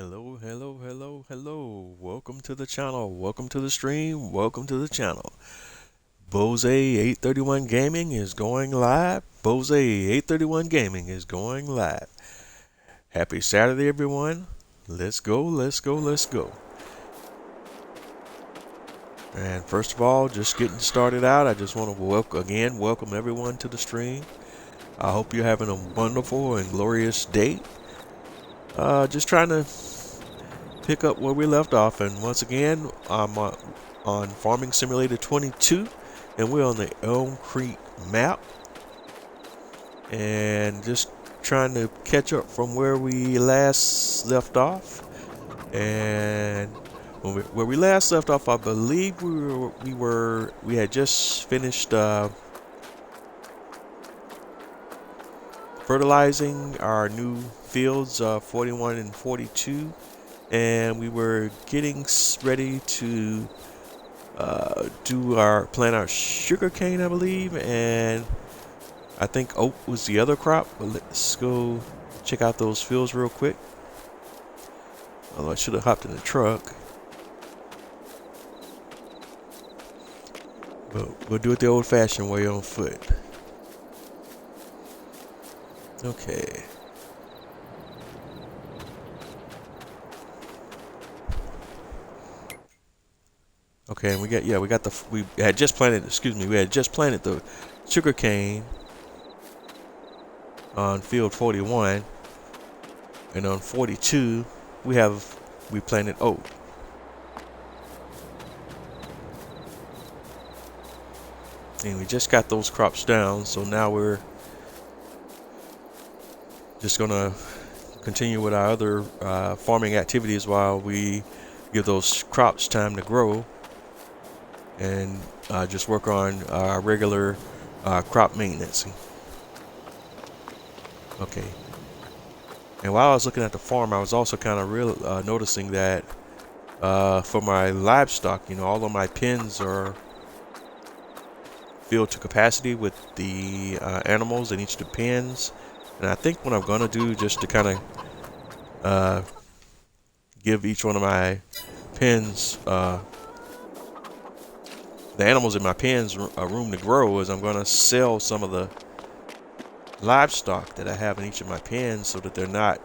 Hello, hello, hello, hello. Welcome to the channel. Welcome to the stream. Welcome to the channel. Bose 831 Gaming is going live. Bose 831 Gaming is going live. Happy Saturday, everyone. Let's go, let's go, let's go. And first of all, just getting started out, I just want to welcome everyone to the stream. I hope you're having a wonderful and glorious day. Just trying to pick up where we left off, and once again I'm on Farming Simulator 22, and we're on the ELM Creek map, and just trying to catch up from where we last left off. And where we last left off, I believe we had just finished fertilizing our new fields, 41 and 42. And we were getting ready to plant our sugar cane, I believe, and I think oat was the other crop. But let's go check out those fields real quick. Although I should have hopped in the truck, but we'll do it the old-fashioned way, on foot. Okay. Okay, and we had just planted the sugar cane on field 41, and on 42 we planted oat. And we just got those crops down, so now we're just gonna continue with our other farming activities while we give those crops time to grow, and just work on our regular crop maintenance. Okay. And while I was looking at the farm, I was also kind of noticing that for my livestock, all of my pens are filled to capacity with the animals in each of the pens. And I think what I'm going to do, just to kind of give each one of my pens, the animals in my pens, a room to grow, is I'm going to sell some of the livestock that I have in each of my pens so that they're not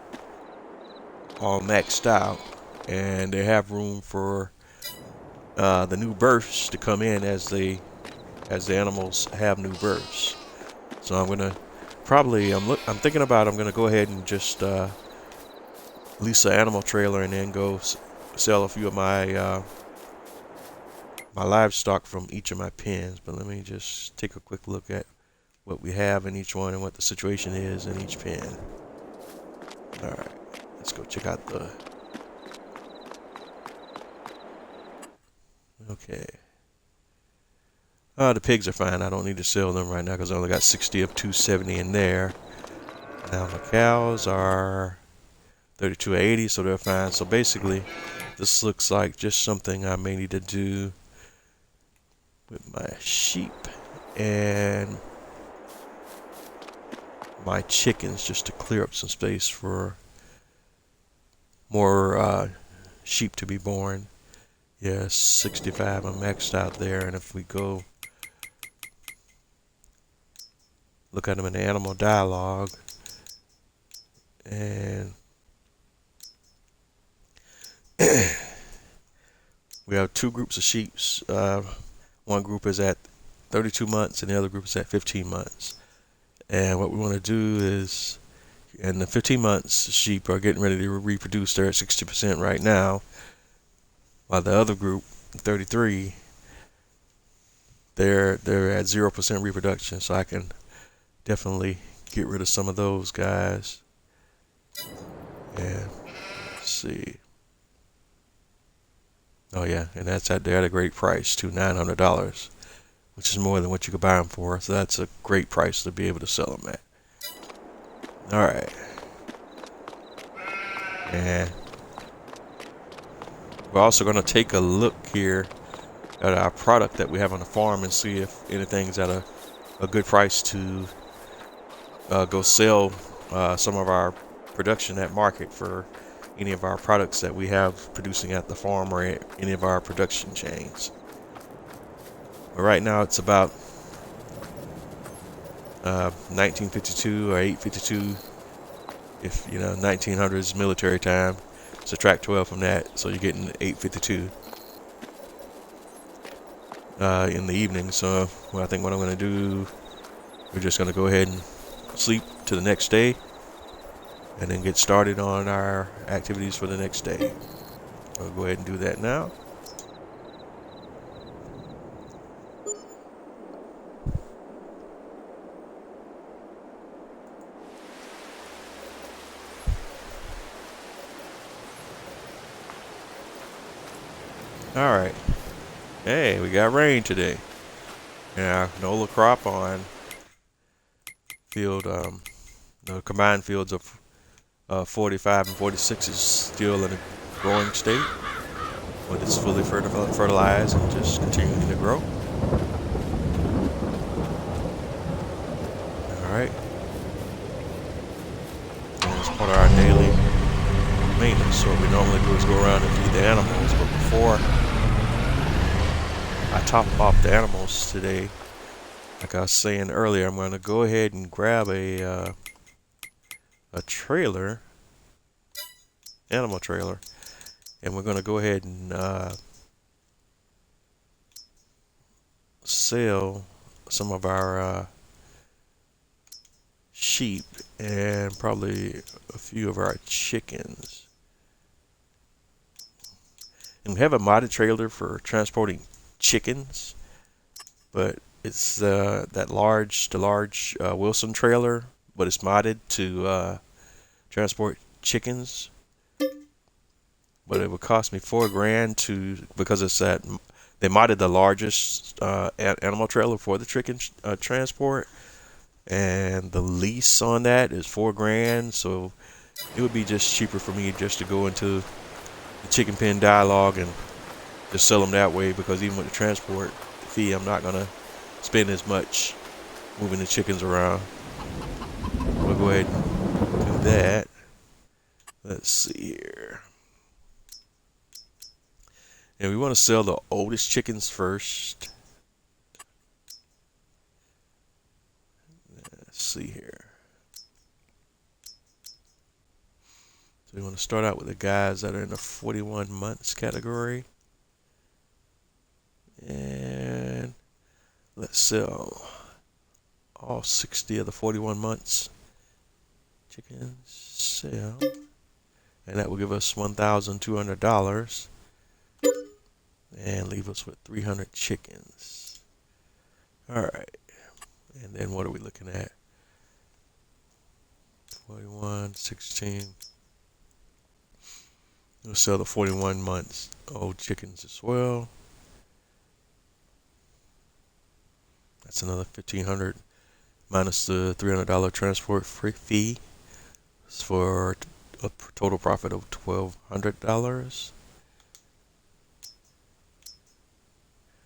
all maxed out, and they have room for the new births to come in as the animals have new births. So I'm gonna I'm thinking about, I'm gonna go ahead and just lease an animal trailer and then go sell a few of my my livestock from each of my pens. But let me just take a quick look at what we have in each one and what the situation is in each pen. Alright, let's go check out the... Okay. The pigs are fine. I don't need to sell them right now because I only got 60 of 270 in there. Now the cows are 3280, so they're fine. So basically, this looks like just something I may need to do with my sheep and my chickens, just to clear up some space for more sheep to be born. Yeah, 65, I'm maxed out there. And if we go look at them in the animal dialogue, and we have two groups of sheep. One group is at 32 months and the other group is at 15 months. And what we want to do is, in the 15 months, sheep are getting ready to reproduce. They're at 60% right now, while the other group, 33, they're at 0% reproduction. So I can definitely get rid of some of those guys. And let's see. Oh yeah, and they're at a great price too, $900, which is more than what you could buy them for. So that's a great price to be able to sell them at. All right. And we're also going to take a look here at our product that we have on the farm and see if anything's at a good price to go sell some of our production at market for any of our products that we have producing at the farm or any of our production chains. But right now it's about 1952 or 852, if 1900s military time. Subtract 12 from that, so you're getting 852 in the evening. So I think what I'm going to do, we're just going to go ahead and sleep to the next day and then get started on our activities for the next day. I'll go ahead and do that now. All right. Hey, we got rain today. Yeah, canola crop on field, the combined fields of 45 and 46 is still in a growing state, but it's fully fertilized and just continuing to grow. All right. And as part of our daily maintenance, so what we normally do is go around and feed the animals, but before I top off the animals today, like I was saying earlier, I'm going to go ahead and grab a trailer, animal trailer, and we're going to go ahead and sell some of our sheep and probably a few of our chickens. And we have a modded trailer for transporting chickens, but it's the large Wilson trailer, but it's modded to transport chickens. But it would cost me $4,000 because it's they modded the largest animal trailer for the chicken transport, and the lease on that is $4,000. So it would be just cheaper for me just to go into the chicken pen dialogue and just sell them that way, because even with the transport fee, I'm not gonna spend as much moving the chickens around. We'll go ahead and do that. Let's see here. And we want to sell the oldest chickens first. Let's see here. So we want to start out with the guys that are in the 41 months category. And let's sell all 60 of the 41 months chickens. Sell. And that will give us $1,200. And leave us with 300 chickens. All right. And then what are we looking at? 41, 16. We'll sell the 41 months old chickens as well. That's another $1,500 minus the $300 transport fee. It's for a total profit of $1,200.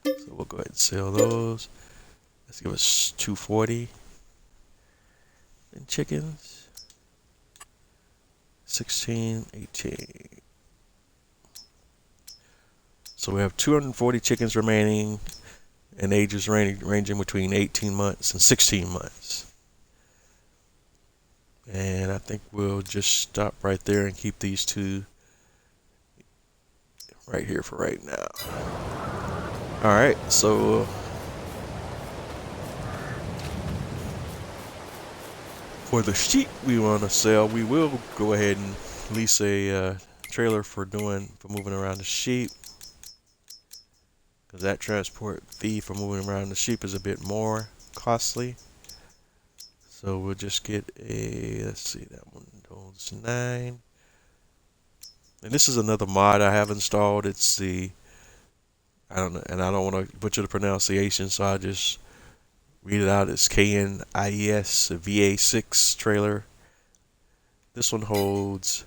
So we'll go ahead and sell those. Let's give us $240 in chickens. 16, 18. So we have 240 chickens remaining, and ages ranging between 18 months and 16 months. And I think we'll just stop right there and keep these two right here for right now. All right, so for the sheep we want to sell, we will go ahead and lease a trailer for moving around the sheep, because that transport fee for moving around the sheep is a bit more costly. So we'll just get let's see, that one holds 9. And this is another mod I have installed. It's I don't know, and I don't want to butcher the pronunciation, so I'll just read it out. It's KNIES VA6 trailer. This one holds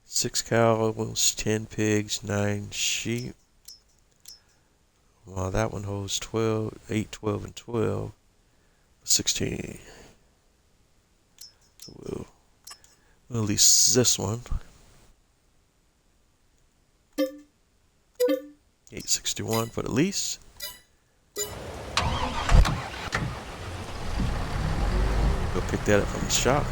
6 cows, 10 pigs, 9 sheep. While that one holds 8, 12, and 12, 16. So At least this one. 861 for the lease. Go pick that up from the shop.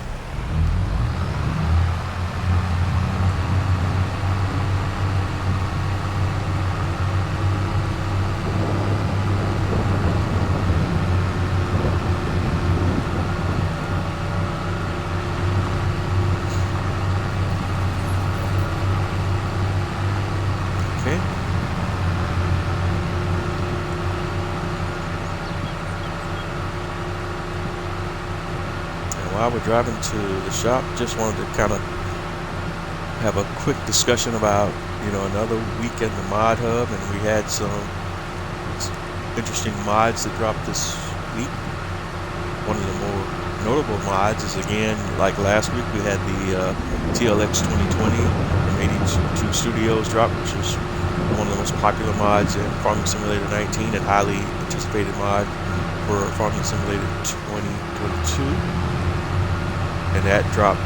While we're driving to the shop, just wanted to kind of have a quick discussion about, another week in the mod hub, and we had some interesting mods that dropped this week. One of the more notable mods is, again, like last week, we had the TLX 2020 from 82 Studios drop, which is one of the most popular mods in Farming Simulator 19 and highly anticipated mod for Farming Simulator 2022. And that dropped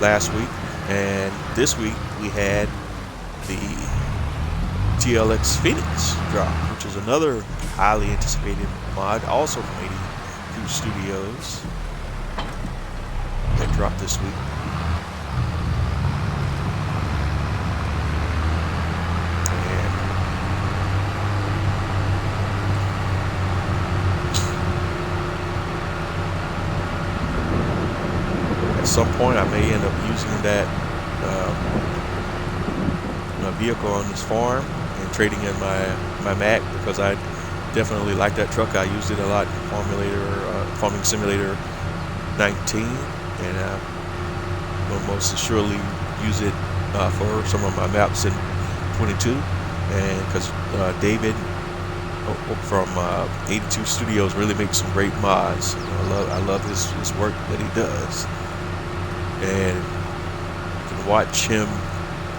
last week, and this week we had the TLX Phoenix drop, which is another highly anticipated mod, also from 82 Studios, that dropped this week. At some point I may end up using that vehicle on this farm and trading in my Mac, because I definitely like that truck. I used it a lot in Farming Simulator 19, and will most assuredly use it for some of my maps in 22, and because David from 82 Studios really makes some great mods. I love his work that he does. And you can watch him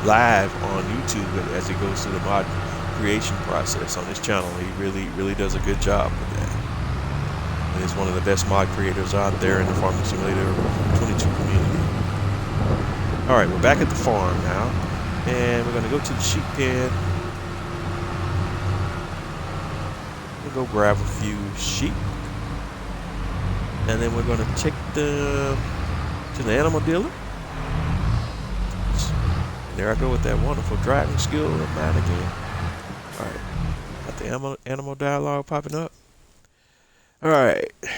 live on YouTube as he goes through the mod creation process on his channel. He really does a good job with that. And he's one of the best mod creators out there in the Farming Simulator 22 community. Alright, we're back at the farm now, and we're going to go to the sheep pen. We'll go grab a few sheep, and then we're going to take them to the animal dealer. There I go with that wonderful driving skill of mine again. Alright, got the animal dialogue popping up. Alright, so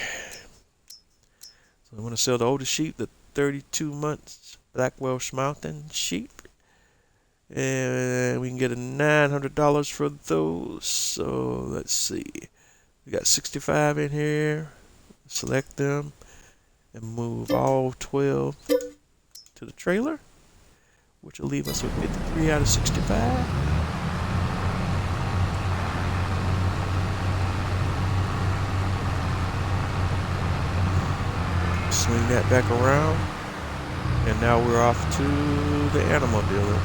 I'm going to sell the oldest sheep, the 32 months Black Welsh Mountain sheep, and we can get $900 for those. So let's see, we got 65 in here. Select them and move all 12 to the trailer, which will leave us with 53 out of 65. Swing that back around, and now we're off to the animal dealer.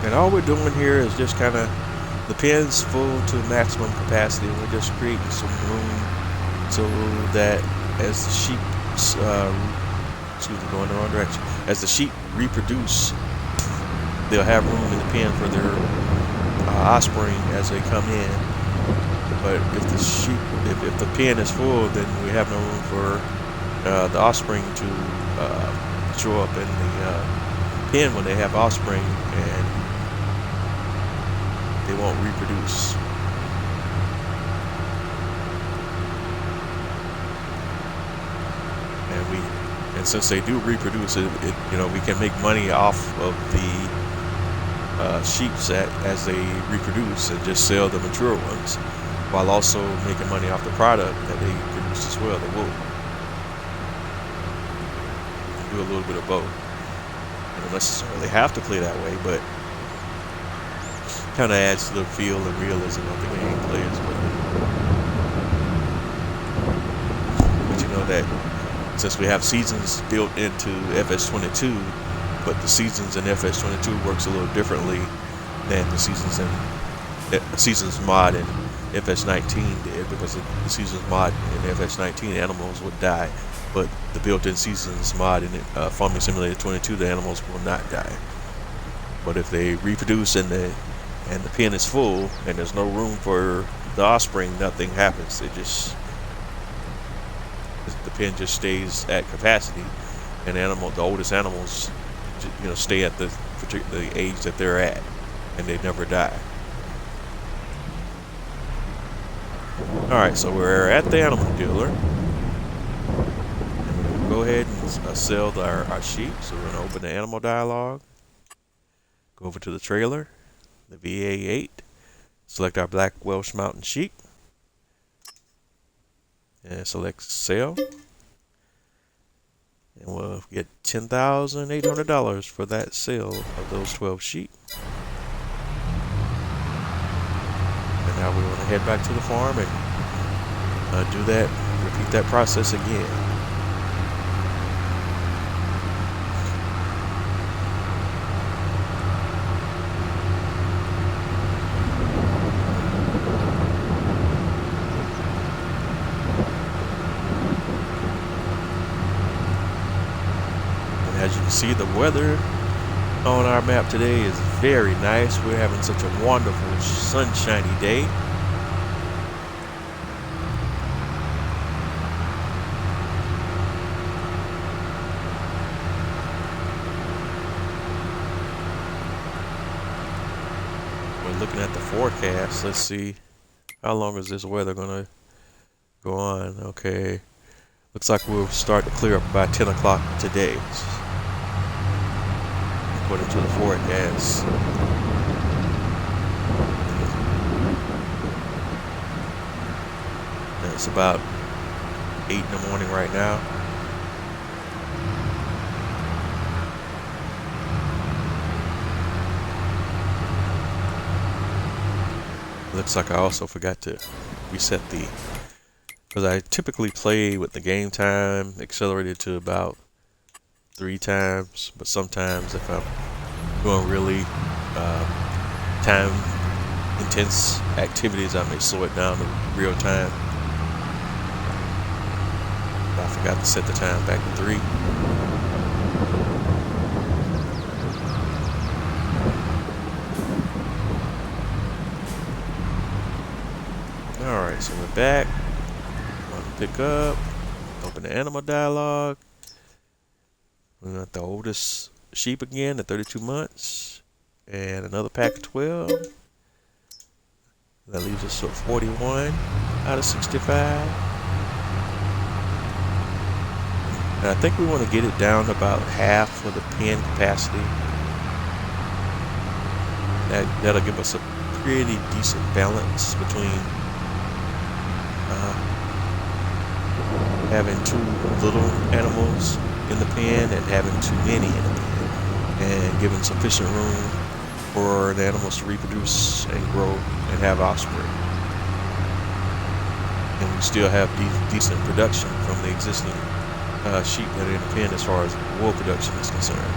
And all we're doing here is just kind of, the pen's full to maximum capacity, and we're just creating some room so that as the sheep, going the wrong direction, as the sheep reproduce, they'll have room in the pen for their offspring as they come in. But if the sheep, if the pen is full, then we have no room for the offspring to show up in the pen when they have offspring, and they won't reproduce. And since they do reproduce, we can make money off of the sheep as they reproduce, and just sell the mature ones, while also making money off the product that they produce as well, the wool. You can do a little bit of both. You don't necessarily have to play that way, but kind of adds to the feel and realism of the game players. But you know that since we have seasons built into FS22, but the seasons in FS22 works a little differently than the seasons mod in FS19 did, because of the seasons mod in FS19 animals would die, but the built-in seasons mod in Farming Simulator 22 the animals will not die. But if they reproduce and the pen is full and there's no room for the offspring, nothing happens. The pen just stays at capacity, and the oldest animals, stay at the age that they're at, and they never die. Alright, so we're at the animal dealer. We'll go ahead and sell our sheep. So we're going to open the animal dialogue. Go over to the trailer, the VA8. Select our black Welsh Mountain sheep. And select sell. And we'll get $10,800 for that sale of those 12 sheep. And now we want to head back to the farm and repeat that process again. And as you can see, the weather on our map today is very nice. We're having such a wonderful sunshiny day. We're looking at the forecast. Let's see, how long is this weather gonna go on? Okay, looks like we'll start to clear up by 10 o'clock today, according to the forecast. And it's about 8 in the morning right now. Looks like I also forgot to reset because I typically play with the game time accelerated to about 3 times, but sometimes if I'm doing really time intense activities, I may slow it down to real time. I forgot to set the time back to 3. Alright, so we're back. Want to pick up, open the animal dialogue. We got the oldest sheep again at 32 months, and another pack of 12. That leaves us with 41 out of 65. And I think we want to get it down to about half of the pen capacity. That'll give us a pretty decent balance between having too little animals in the pen and having too many in the pen, and giving sufficient room for the animals to reproduce and grow and have offspring. And we still have decent production from the existing sheep that are in the pen as far as wool production is concerned.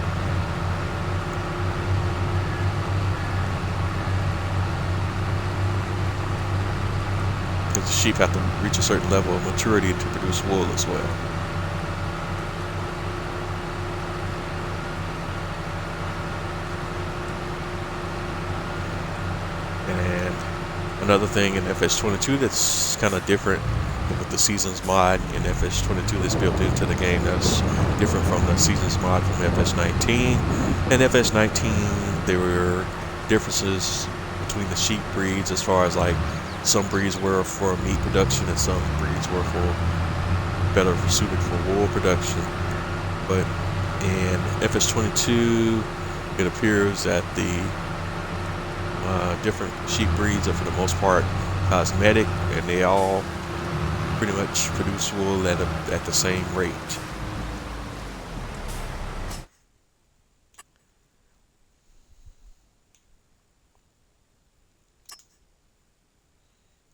Because the sheep have to reach a certain level of maturity to produce wool as well. And another thing in FS22 that's kind of different with the Seasons mod in FS22 that's built into the game, that's different from the Seasons mod from FS19. In FS19, there were differences between the sheep breeds as far as like some breeds were for meat production and some breeds were better suited for wool production. But in FS22, it appears that the different sheep breeds are for the most part cosmetic, and they all pretty much produce wool at the same rate.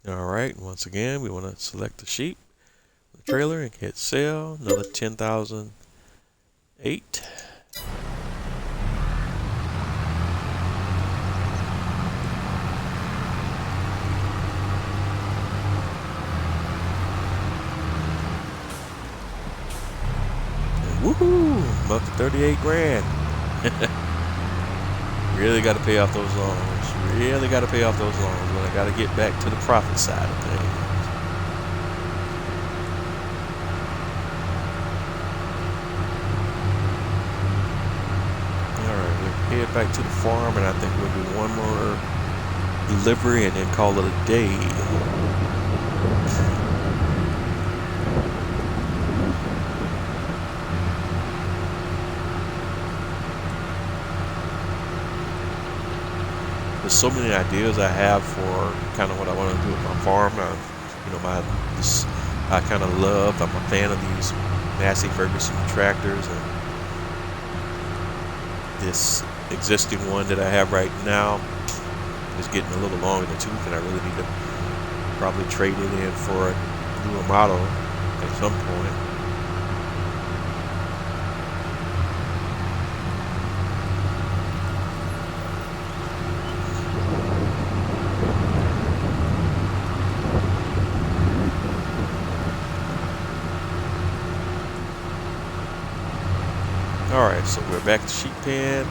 Alright, once again we want to select the sheep, the trailer, and hit sell. Another 10,008. Woohoo! I'm up to 38 grand. Really got to pay off those loans. Really got to pay off those loans. But I got to get back to the profit side of things. Alright, we'll head back to the farm, and I think we'll do one more delivery and then call it a day. There's so many ideas I have for kind of what I want to do with my farm. You know, I kind of love. I'm a fan of these Massey Ferguson tractors, and this existing one that I have right now is getting a little long in the tooth, and I really need to probably trade it in for a newer model at some point. Alright, so we're back at the sheep pen.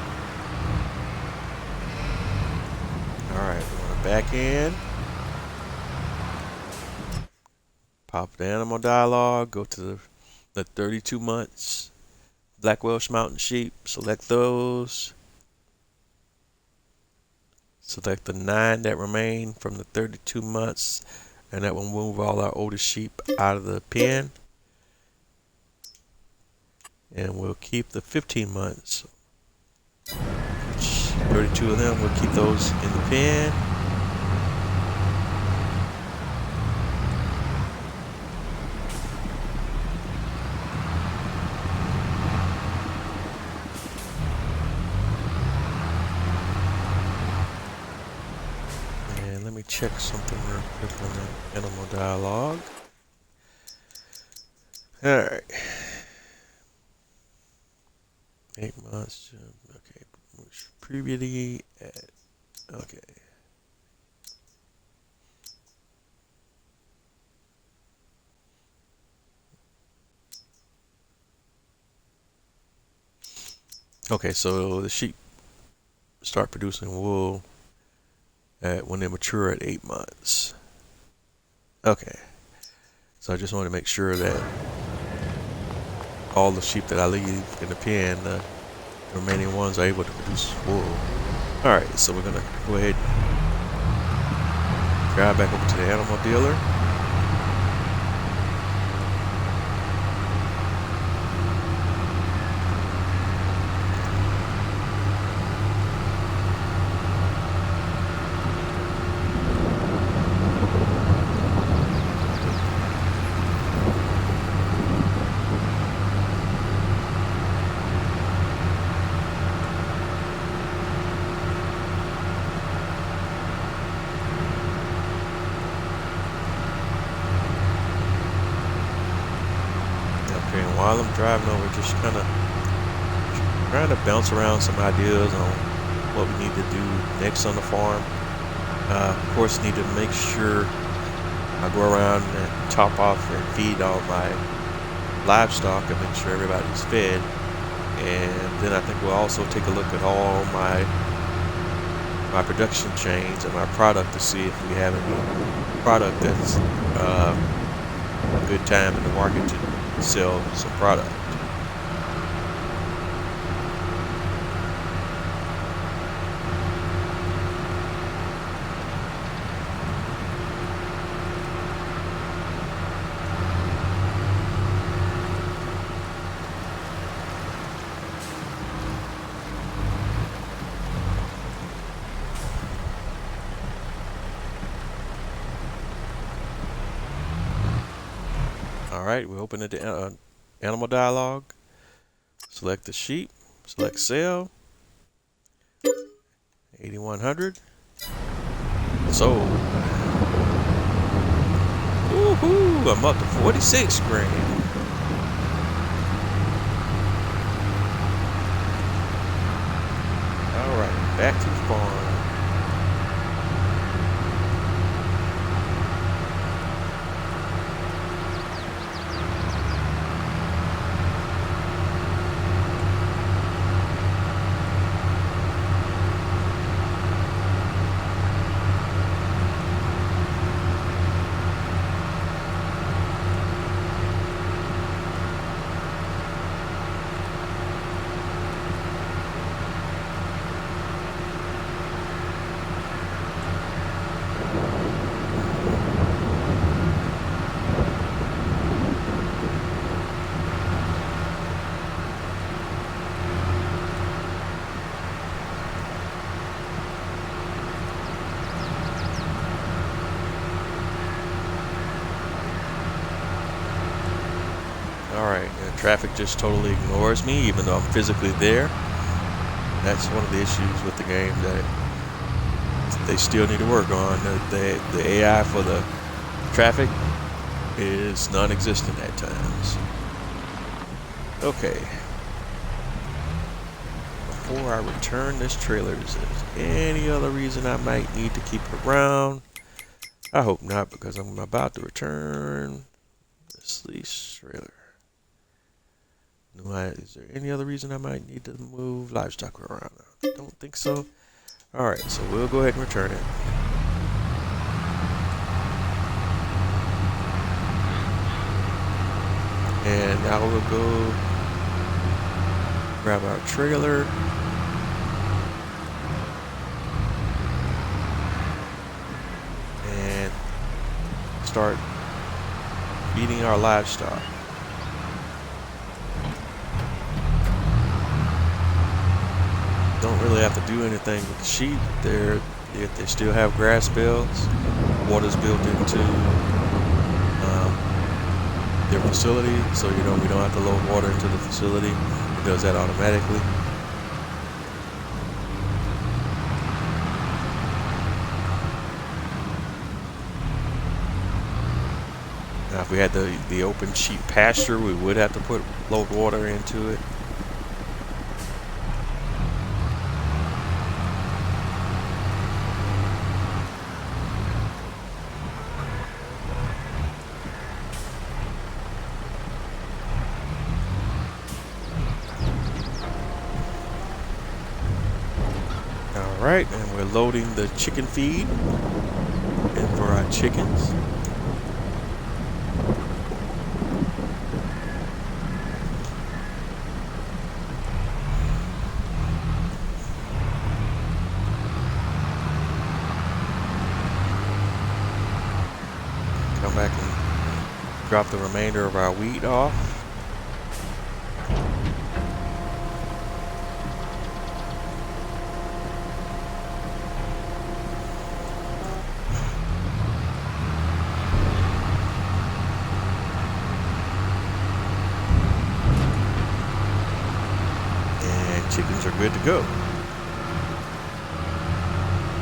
Alright, we're going to back in. Pop the animal dialog, go to the 32 months Black Welsh Mountain sheep, select those. Select the 9 that remain from the 32 months, and that will move all our oldest sheep out of the pen. And we'll keep the 15 months. 32 of them, we'll keep those in the pen. And let me check something real quick on the animal dialog. Alright. 8 months, okay, previously at, okay. Okay, so the sheep start producing wool when they mature at 8 months. Okay, so I just want to make sure that all the sheep that I leave in the pen, the remaining ones are able to produce wool. Alright, so we're going to go ahead and drive back over to the animal dealer. And while I'm driving over, just kind of trying to bounce around some ideas on what we need to do next on the farm. Of course, need to make sure I go around and top off and feed all my livestock and make sure everybody's fed. And then I think we'll also take a look at all my production chains and my product to see if we have any product that's a good time in the market to sell some product. Alright, we open the animal dialog, select the sheep, select sell, 8100, sold. Woohoo! I'm up to 46 grand. Alright, back to the farm. Alright, traffic just totally ignores me even though I'm physically there. That's one of the issues with the game that they still need to work on. The AI for the traffic is non-existent at times. Okay. Before I return this trailer, is there any other reason I might need to keep it around? I hope not, because I'm about to return this lease trailer. Is there any other reason I might need to move livestock around? I don't think so. Alright, so we'll go ahead and return it. And now we'll go grab our trailer. And start feeding our livestock. Don't really have to do anything with the sheep. They still have grass bales. Water's built into their facility, so we don't have to load water into the facility. It does that automatically. Now, if we had the open sheep pasture, we would have to load water into it. Alright, and we're loading the chicken feed in for our chickens. Come back and drop the remainder of our wheat off. Chickens are good to go.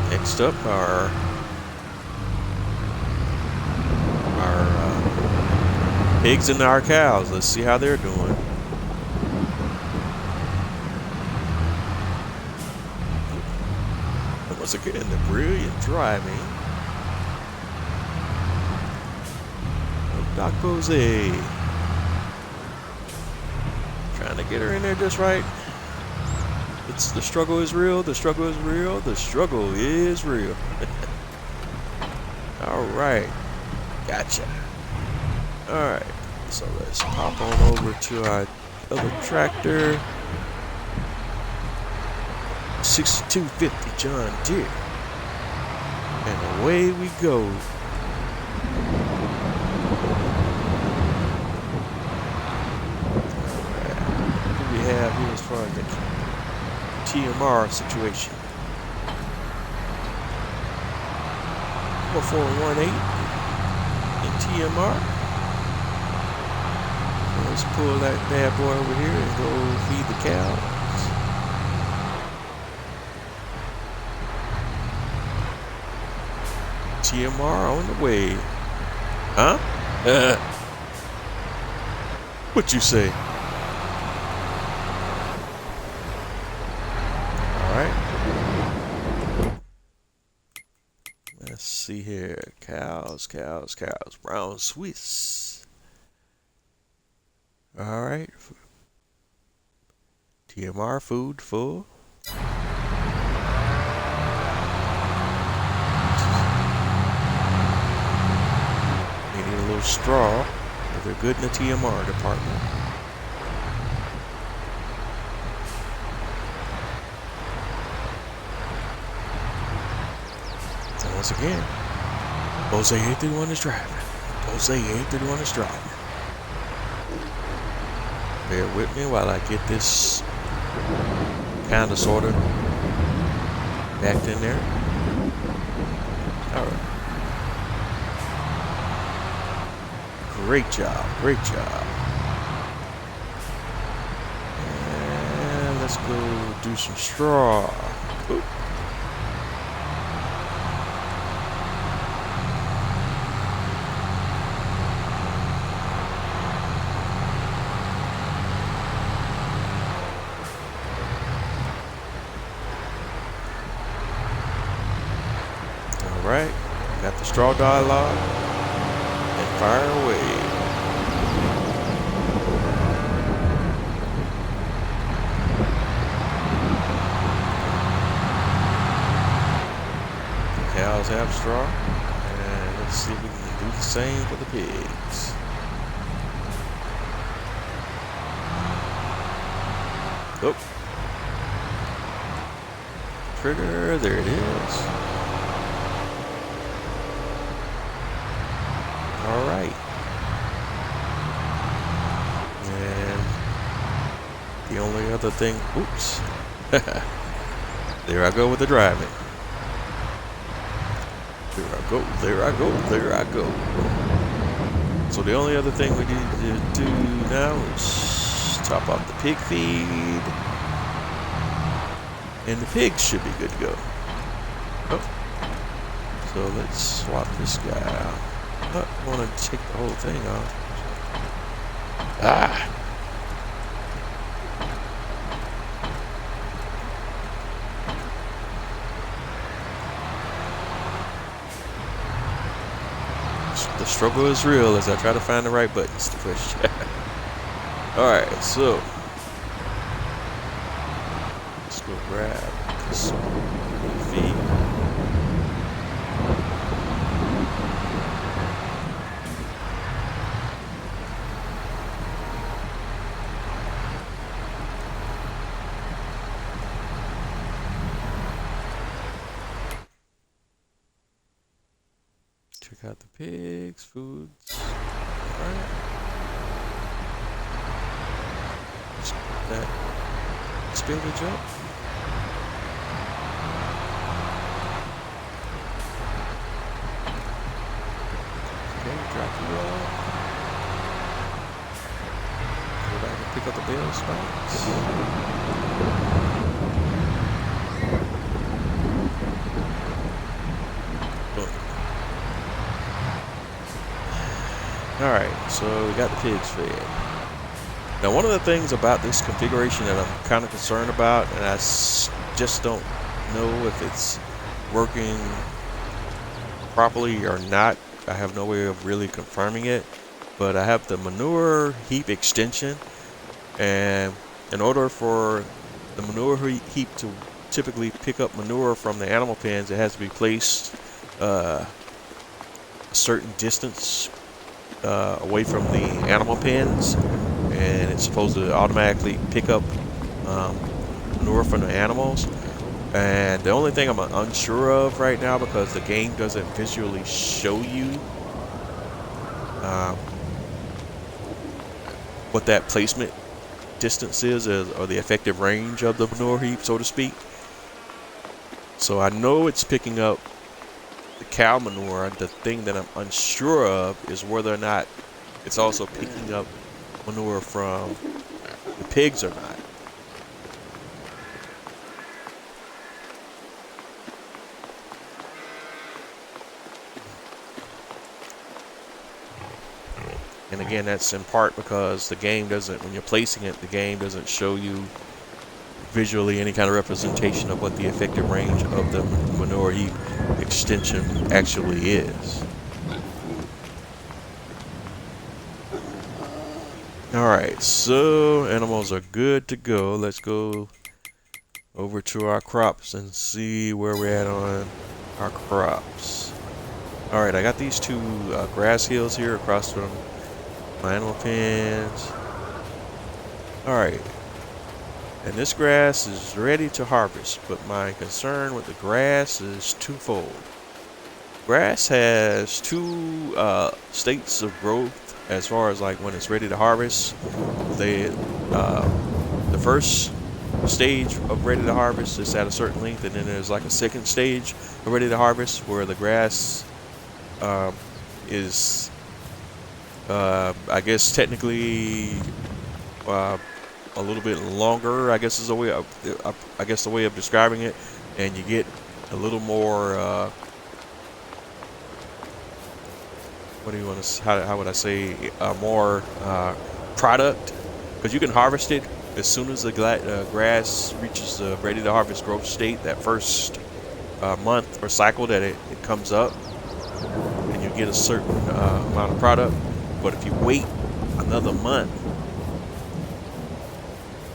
Next up are our pigs and our cows. Let's see how they're doing. And once again, the brilliant driving of Doc Jose. Trying to get her in there just right. The struggle is real, the struggle is real, the struggle is real. Alright. Gotcha. Alright. So let's pop on over to our other tractor. 6250 John Deere. And away we go. Alright. What do we have here as far as the TMR situation? 4418 in TMR. Let's pull that bad boy over here and go feed the cows. TMR on the way. Huh? What you say? Let's see here. Cows. Brown Swiss. Alright. TMR food full. They need a little straw, but they're good in the TMR department. Once again, Jose 831 is driving. Jose 831 is driving. Bear with me while I get this kind of sort of backed in there. Alright. Great job. let's go do some straw. Oop. Alright, got the straw dialogue, and fire away. The cows have straw, and let's see if we can do the same for the pigs. Oh. Trigger, there it is. Alright. And the only other thing, oops. There I go with the driving. There I go, there I go, there I go. So the only other thing we need to do now is top off the pig feed. And the pigs should be good to go. Oh. So let's swap this guy out. I want to take the whole thing off. Ah! The struggle is real as I try to find the right buttons to push. Alright, so let's go grab some feed. Check out the pigs, foods. Alright. Let's put that spillage up. Okay, drop you off. Go back and pick up the bale spots. Alright, so we got the pigs fed. Now one of the things about this configuration that I'm kind of concerned about, and I just don't know if it's working properly or not. I have no way of really confirming it, but I have the manure heap extension, and in order for the manure heap to typically pick up manure from the animal pens, it has to be placed a certain distance away from the animal pens, and it's supposed to automatically pick up manure from the animals. And the only thing I'm unsure of right now, because the game doesn't visually show you what that placement distance is, or the effective range of the manure heap, so to speak. So I know it's picking up the cow manure. The thing that I'm unsure of is whether or not it's also picking up manure from the pigs or not. And again, that's in part because the game doesn't, when you're placing it, the game doesn't show you visually any kind of representation of what the effective range of the manure heap extension actually is. Alright, so animals are good to go. Let's go over to our crops and see where we're at on our crops. Alright, I got these two grass hills here across from my animal pens. Alright, and this grass is ready to harvest, but my concern with the grass is twofold. Grass has two states of growth as far as like when it's ready to harvest. The first stage of ready to harvest is at a certain length, and then there's like a second stage of ready to harvest where the grass is I guess technically a little bit longer, I guess is a way of, I guess the way of describing it, and you get a little more, what do you want to, how would I say, more product, because you can harvest it as soon as the grass reaches the ready to harvest growth state, that first month or cycle that it comes up, and you get a certain amount of product. But if you wait another month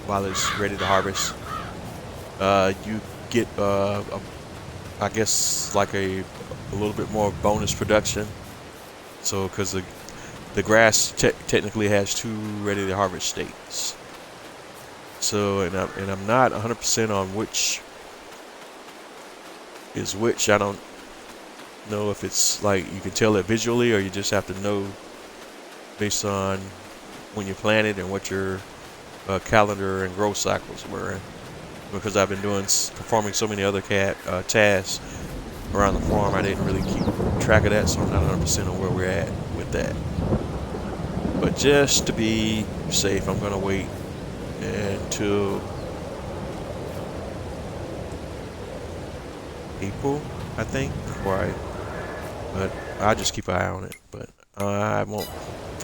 while it's ready to harvest, you get I guess like a little bit more bonus production. So because the grass technically has two ready to harvest states. So and I'm not 100% on which is which. I don't know if it's like you can tell it visually, or you just have to know based on when you planted and what your calendar and growth cycles were. Because I've been performing so many other tasks around the farm, I didn't really keep track of that, so I'm not 100% on where we're at with that. But just to be safe, I'm gonna wait until April, I think, but I'll just keep an eye on it. But I won't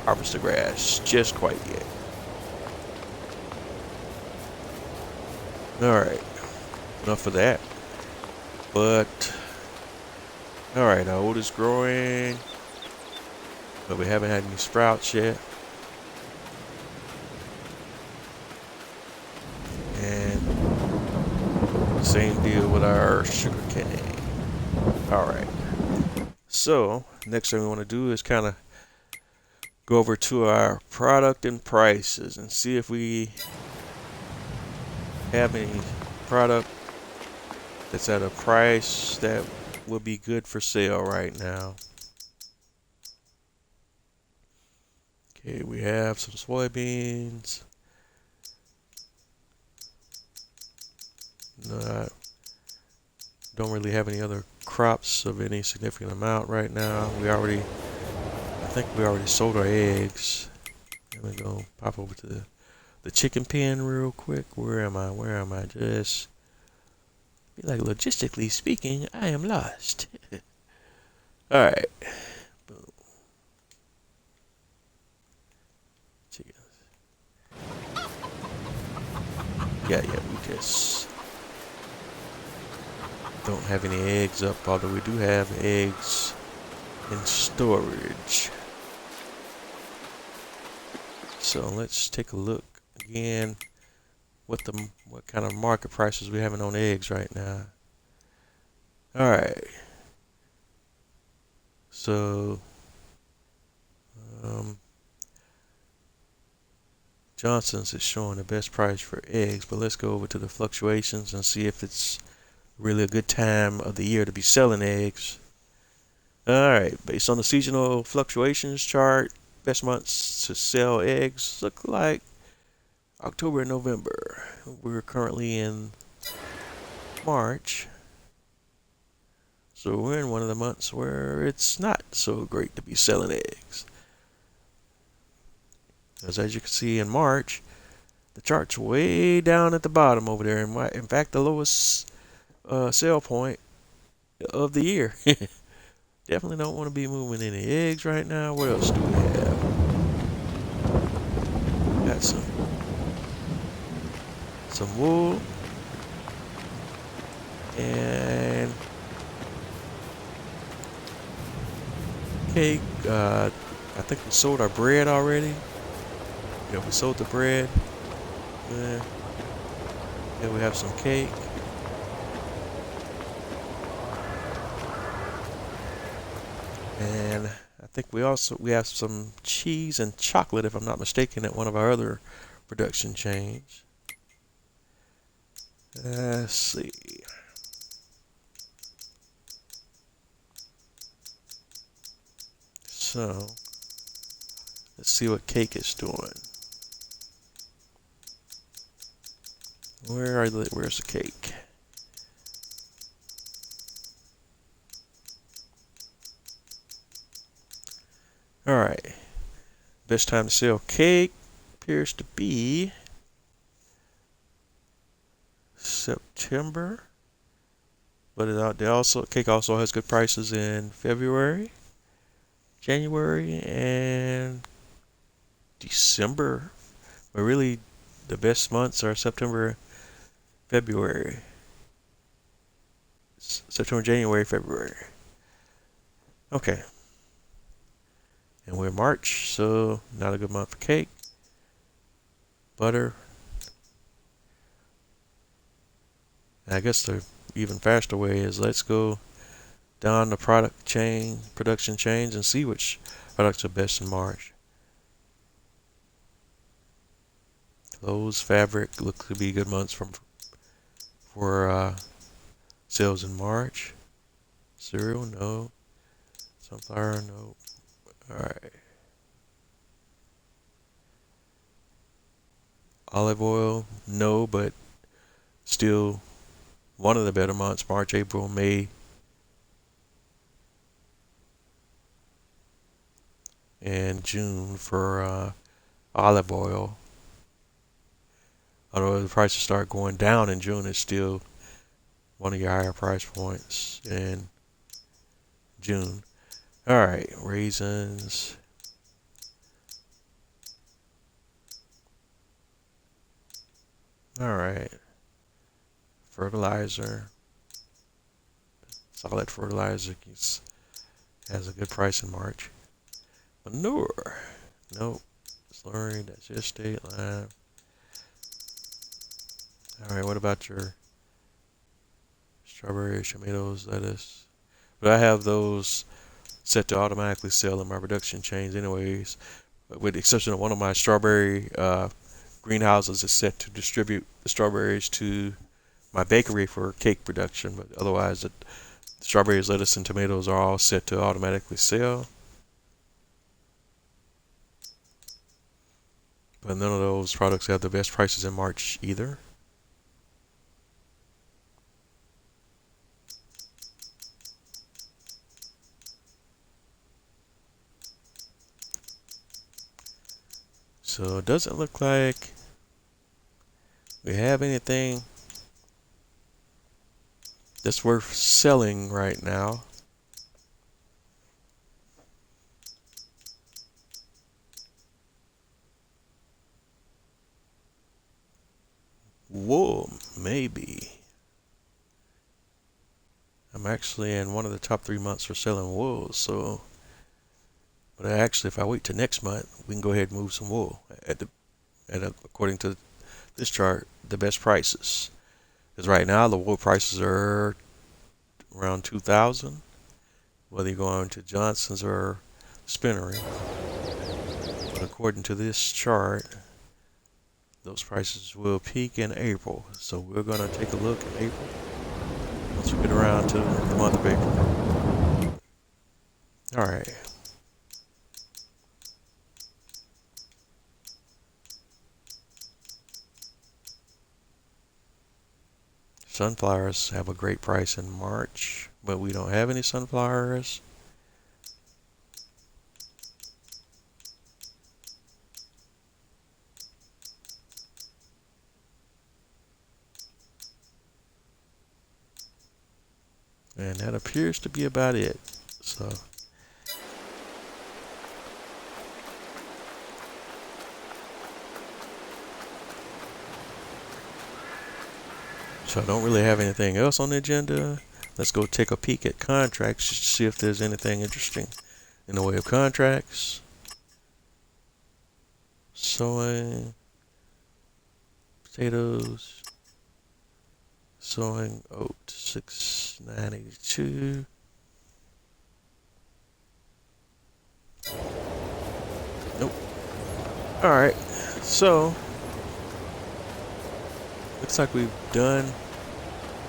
harvest the grass just quite yet. Alright, enough of that. But alright, our oat is growing, but we haven't had any sprouts yet. And same deal with our sugar cane. Alright, so next thing we want to do is kind of go over to our product and prices and see if we have any product that's at a price that will be good for sale right now. Okay, we have some soybeans. Don't really have any other crops of any significant amount right now. I think we already sold our eggs. Let me go pop over to the chicken pen real quick. Where am I? Just be like, logistically speaking, I am lost. Alright. Boom. Chickens. Yeah, we just don't have any eggs up, although we do have eggs in storage. So let's take a look again what kind of market prices we're having on eggs right now. Alright. So Johnson's is showing the best price for eggs, but let's go over to the fluctuations and see if it's really a good time of the year to be selling eggs. Alright, based on the seasonal fluctuations chart, best months to sell eggs look like October and November. We're currently in March, so we're in one of the months where it's not so great to be selling eggs. Because as you can see in March, the chart's way down at the bottom over there. In fact, the lowest sell point of the year. Definitely don't want to be moving any eggs right now. What else do we have? Got some wool and cake. I think we sold our bread already. Yeah, we sold the bread. Yeah, we have some cake. And I think we have some cheese and chocolate, if I'm not mistaken, at one of our other production chains. Let's see. So let's see what cake is doing. Where's the cake? Alright. Best time to sell cake appears to be September, but cake also has good prices in February, January, and December. But really, the best months are September, February. September, January, February. Okay. And we're in March, so not a good month for cake. Butter. And I guess the even faster way is let's go down the production chains, and see which products are best in March. Clothes, fabric look to be good months for sales in March. Cereal, no. Sunflower, no. Alright. Olive oil, no, but still one of the better months, March, April, May, and June for olive oil. Although the prices start going down in June, it's still one of your higher price points in June. Alright, raisins. Alright. Fertilizer. Solid fertilizer has a good price in March. Manure. Nope. Slurry, that's your state line. Alright, what about your strawberries, tomatoes, lettuce? But I have those set to automatically sell in my production chains anyways. With the exception of one of my strawberry greenhouses is set to distribute the strawberries to my bakery for cake production. But otherwise, the strawberries, lettuce, and tomatoes are all set to automatically sell. But none of those products have the best prices in March either. So it doesn't look like we have anything that's worth selling right now. Wool, maybe. I'm actually in one of the top 3 months for selling wool, so. But actually, if I wait till next month, we can go ahead and move some wool according to this chart, the best prices. Because right now the wool prices are around 2,000, whether you're going to Johnson's or Spinnery. But according to this chart, those prices will peak in April. So we're going to take a look in April once we get around to the month of April. All right. Sunflowers have a great price in March, but we don't have any sunflowers. And that appears to be about it. So I don't really have anything else on the agenda. Let's go take a peek at contracts just to see if there's anything interesting in the way of contracts. Sowing, potatoes, sowing oat 6,982. Nope. All right, so looks like we've done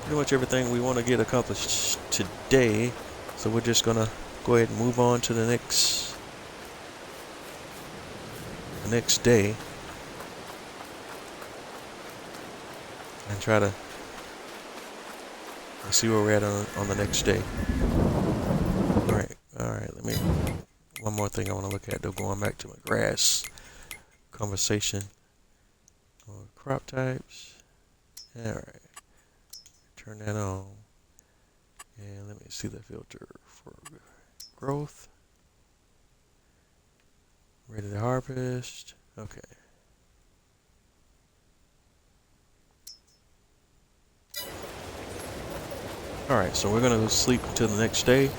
pretty much everything we want to get accomplished today. So we're just gonna go ahead and move on to the next day and try to see where we're at on the next day. All right. One more thing I want to look at though, going back to my grass conversation on crop types. All right. Turn that on. And let me see the filter for growth. Ready to harvest. Okay. Alright, so we're going to sleep until the next day.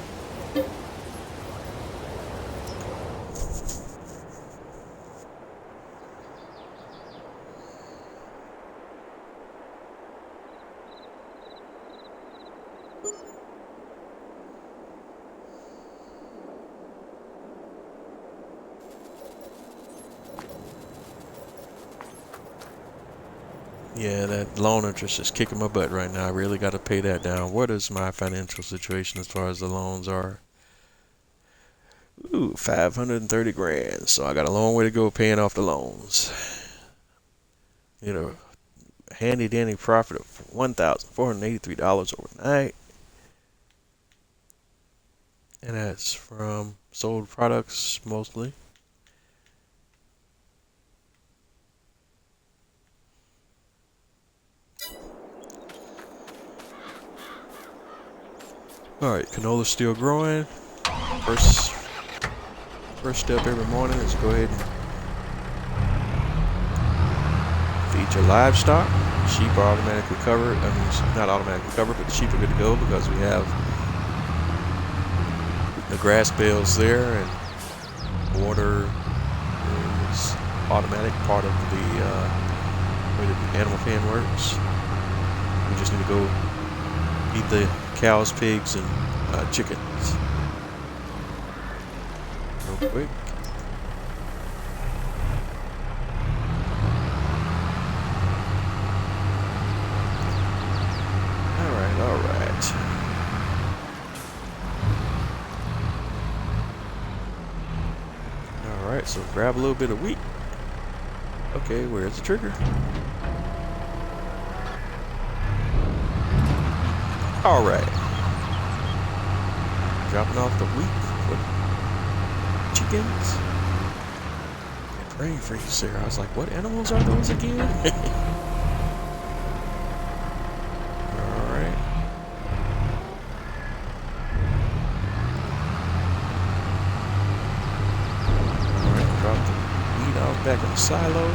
Yeah, that loan interest is kicking my butt right now. I really got to pay that down. What is my financial situation as far as the loans are? Ooh, 530 grand. So I got a long way to go paying off the loans. You know, handy dandy profit of $1,483 overnight. And that's from sold products mostly. Alright, canola's still growing. First step every morning is go ahead and feed your livestock. Sheep are automatically covered. I mean, not automatically covered, but the sheep are good to go because we have the grass bales there, and water is automatic, part of the way the animal pen works. We just need to go feed the cows, pigs, and chickens real quick. Alright, so grab a little bit of wheat. Okay, where's the trigger? Alright. Dropping off the wheat for chickens. And brain freeze there. I was like, what animals are those again? Alright. Alright, drop the wheat out back in the silo.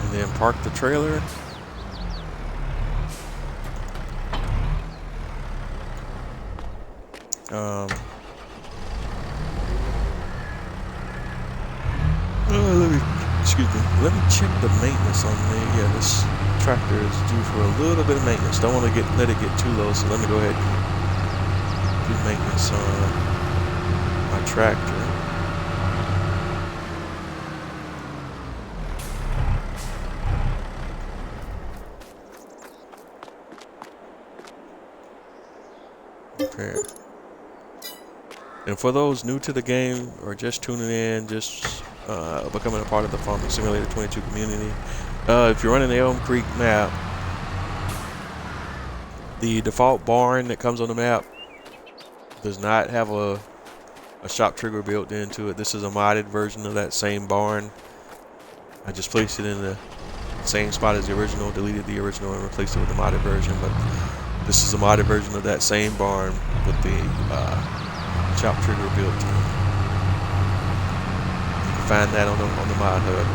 Then park the trailer. Let me check the maintenance on the, yeah, this tractor is due for a little bit of maintenance. Don't want to let it get too low, so let me go ahead and do maintenance on my tractor. Okay. And for those new to the game or just tuning in, just becoming a part of the Farming Simulator 22 community, if you're running the ELM Creek map, the default barn that comes on the map does not have a shop trigger built into it. This is a modded version of that same barn. I just placed it in the same spot as the original, deleted the original and replaced it with the modded version, but this is a modded version of that same barn with the shop trigger built in. You can find that on the mod hub.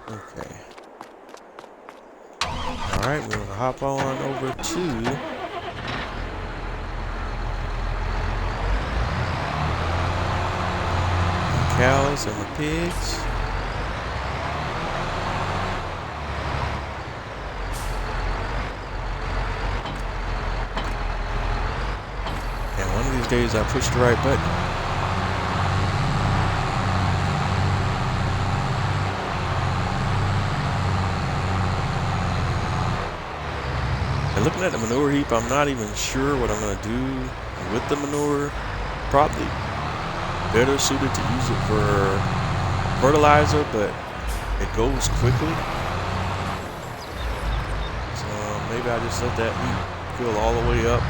Okay. Alright, we're gonna hop on over to cows and the pigs. these days I pushed the right button. And looking at the manure heap, I'm not even sure what I'm going to do with the manure. Probably better suited to use it for fertilizer, but it goes quickly. So maybe I just let that heap fill all the way up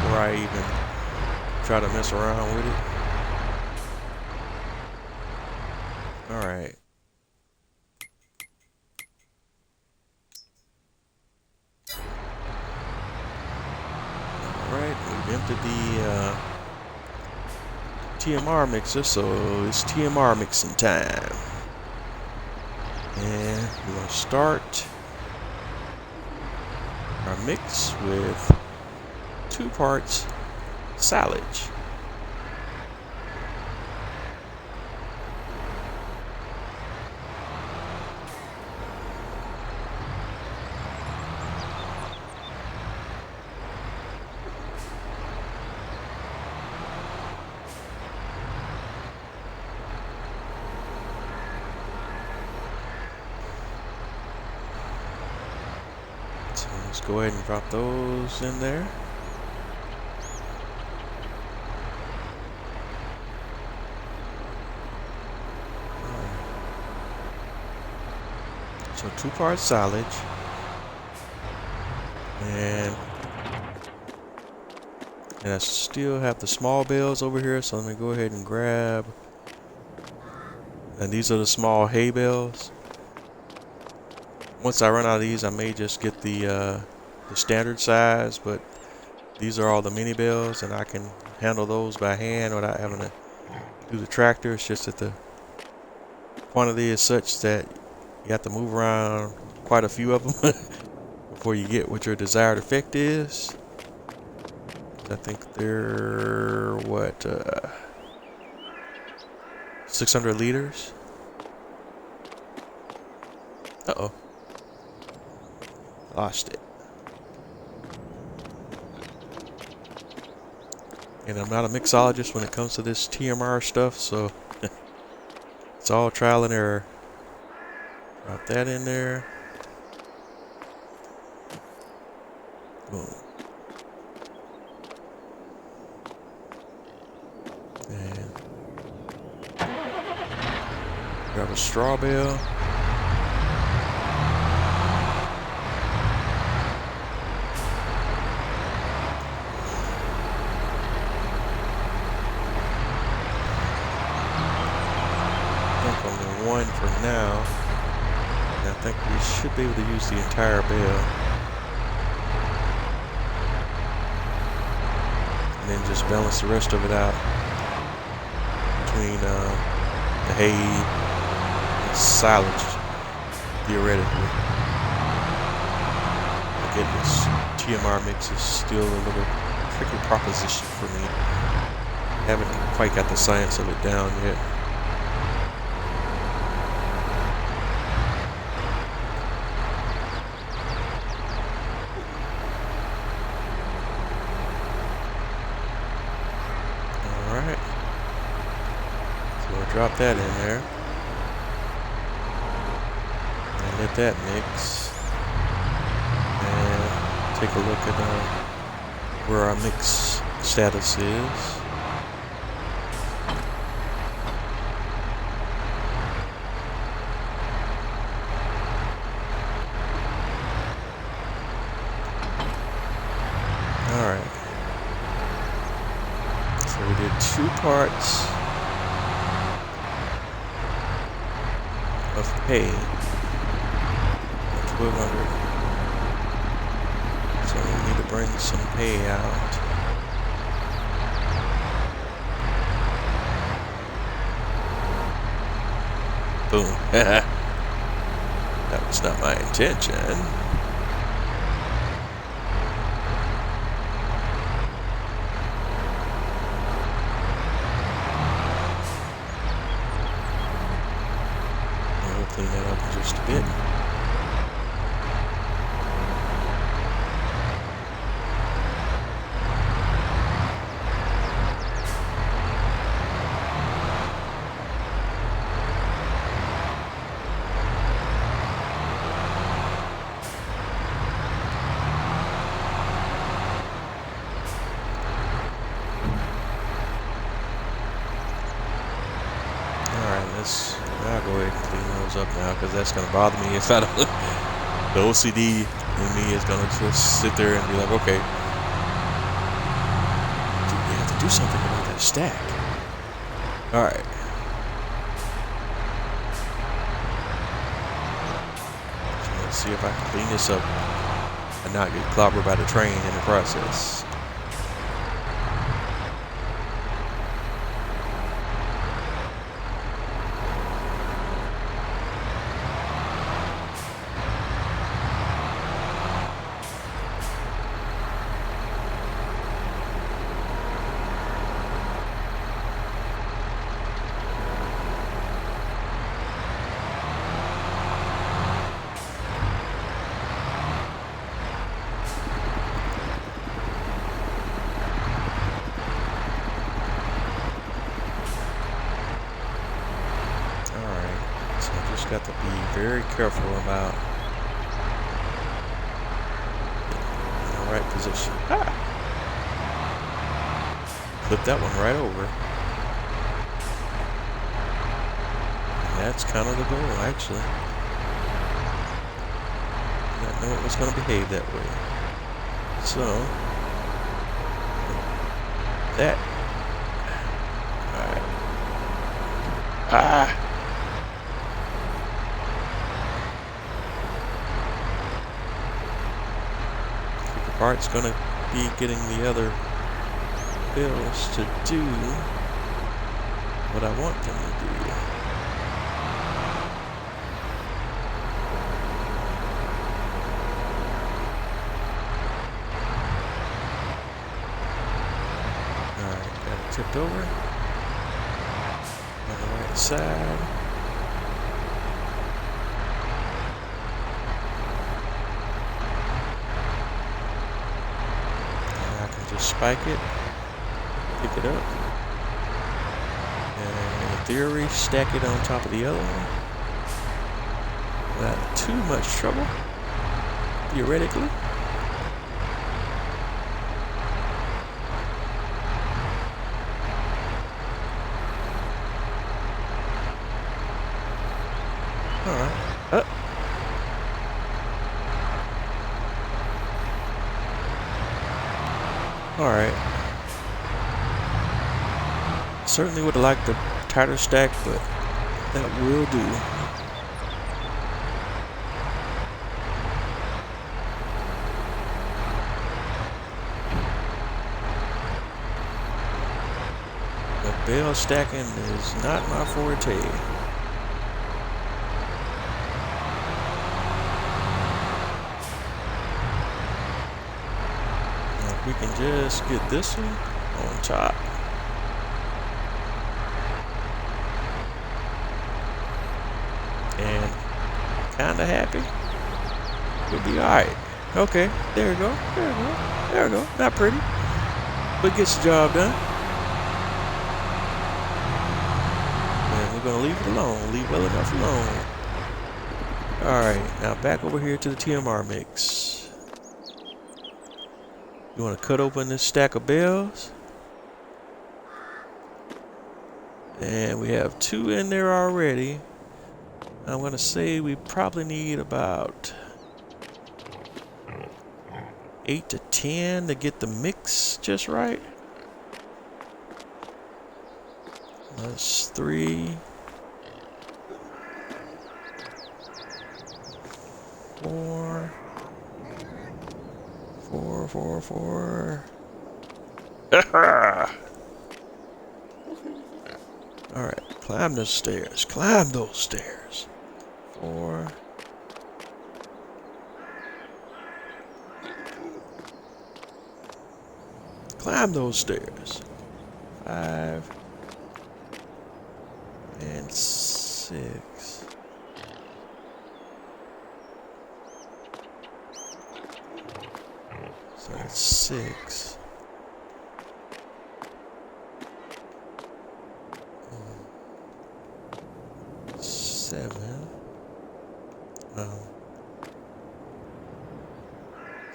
before I even try to mess around with it. All right. All right, we've emptied the TMR mixer, so it's TMR mixing time. And we're going to start our mix with 2 parts silage. So let's go ahead and drop those in there. So 2 parts silage, and I still have the small bales over here, so let me go ahead and grab, and these are the small hay bales. Once I run out of these, I may just get the standard size, but these are all the mini bales, and I can handle those by hand without having to do the tractor. It's just that the quantity is such that you have to move around quite a few of them before you get what your desired effect is. I think they're, what, 600 liters? Uh-oh. Lost it. And I'm not a mixologist when it comes to this TMR stuff, so it's all trial and error. Drop that in there. Boom. And grab a straw bale. One for now, and I think we should be able to use the entire bale, and then just balance the rest of it out between the hay and silage, theoretically. Again, this TMR mix is still a little tricky proposition for me. I haven't quite got the science of it down yet. Drop that in there and let that mix, and take a look at where our mix status is. Alright, so we did 2 parts of hay, 1200. So we need to bring some hay out. Boom. That was not my intention. Clean that up just a bit. process. I'll go ahead and clean those up now because that's gonna bother me if I don't. The OCD in me is gonna just sit there and be like, okay, we have to do something about that stack. All right. So let's see if I can clean this up and not get clobbered by the train in the process. Got to be very careful about in the right position. Ah! Flip that one right over. And that's kind of the goal, actually. I didn't know it was going to behave that way. So, that. Alright. Ah! Part's gonna be getting the other bills to do what I want them to do. Alright, got it tipped over on the right side. Spike it, pick it up, and in theory, stack it on top of the other one without too much trouble, theoretically. Alright, Alright. Certainly would have liked the tighter stack, but that will do. The bale stacking is not my forte. We can just get this one on top. And kinda happy. We'll be alright. Okay, there we go. There we go. There we go. Not pretty, but gets the job done. And we're gonna leave it alone. Leave well enough alone. Alright, now back over here to the TMR mix. You want to cut open this stack of bales. And we have 2 in there already. I'm going to say we probably need about 8 to 10 to get the mix just right. That's 3, 4. 4. Alright, climb those stairs. Climb those stairs. 4. Climb those stairs. 5 and 6. So that's 6. 7.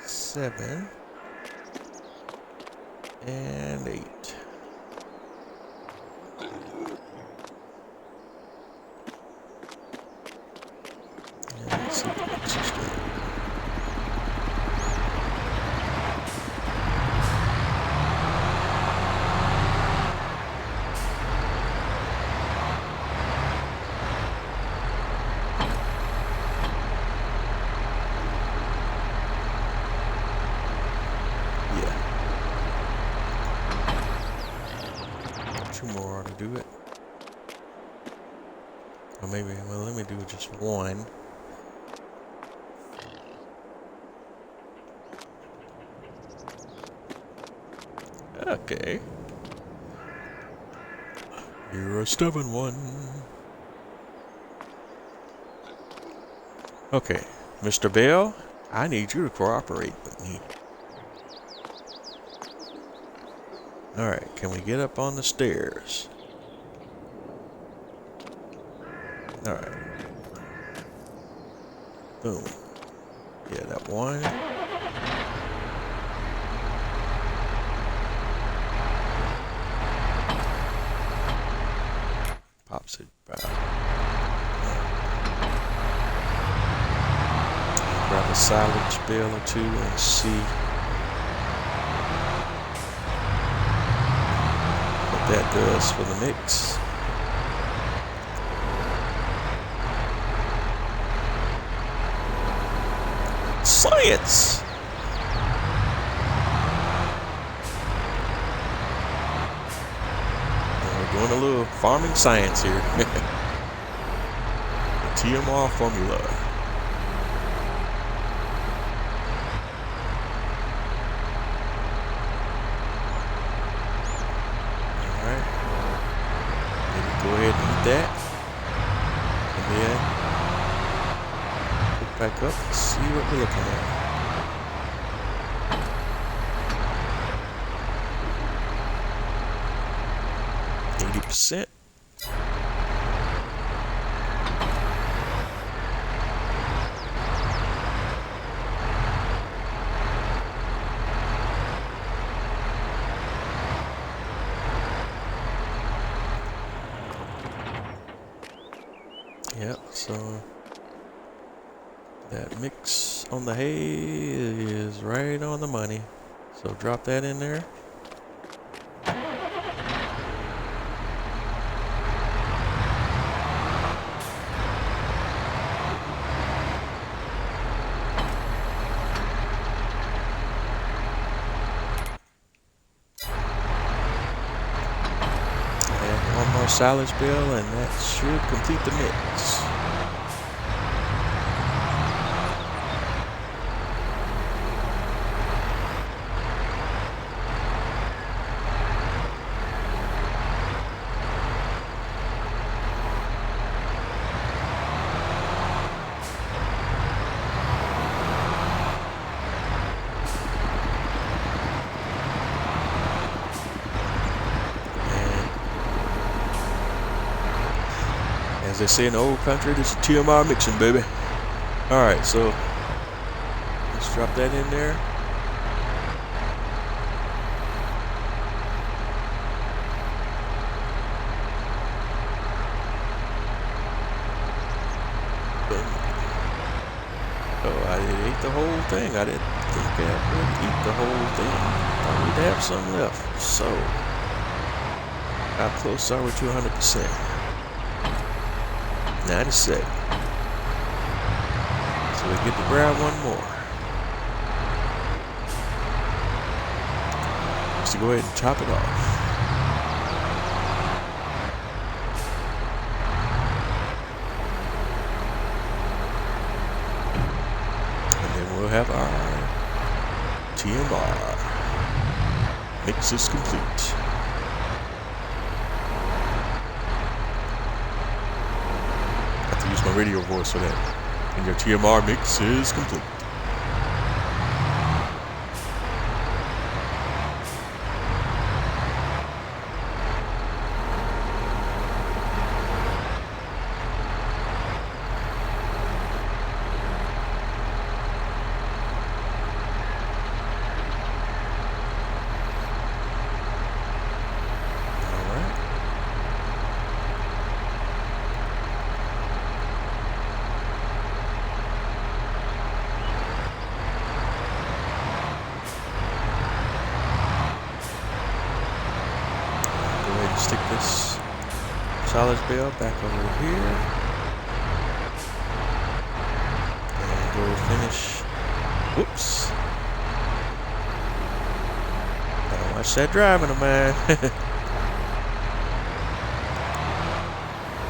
7 and 8. 2 more ought to do it. Or maybe, well, let me do just 1. Okay. You're a stubborn one. Okay, Mr. Bell, I need you to cooperate with me. Alright, can we get up on the stairs? Alright. Boom. Yeah, that one. Pops it back. Grab a silage bale or 2 and see what that does for the mix. Science! Doing a little farming science here. The TMR formula. Alright. Maybe go ahead and eat that. And then pick back up and see what we're looking at. %. Yep, so that mix on the hay is right on the money. So drop that in there. Silage bale, and that should complete the mix. As they say in the old country, this is TMR mixing, baby. Alright, so let's drop that in there. Oh, I ate the whole thing. I didn't think I would eat the whole thing. I would have some left. So, how close are we to 100%? 97. So we get to grab one more. Just to go ahead and top it off. And then we'll have our TMR. Mix is complete. Use my radio voice for that. And your TMR mix is complete. Stick this silage bale back over here and go finish. Whoops. Gotta watch that driving of mine.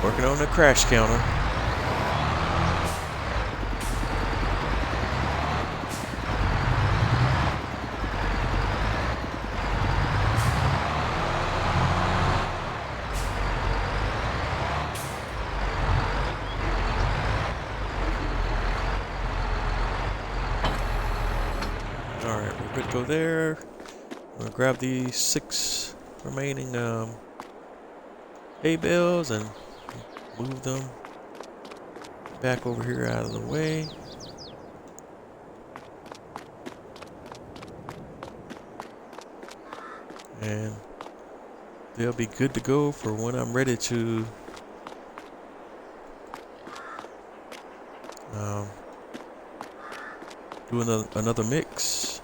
Working on the crash counter. Alright, we're good to go there. I'm gonna grab the 6 remaining hay bales and move them back over here out of the way. And they'll be good to go for when I'm ready to do another mix.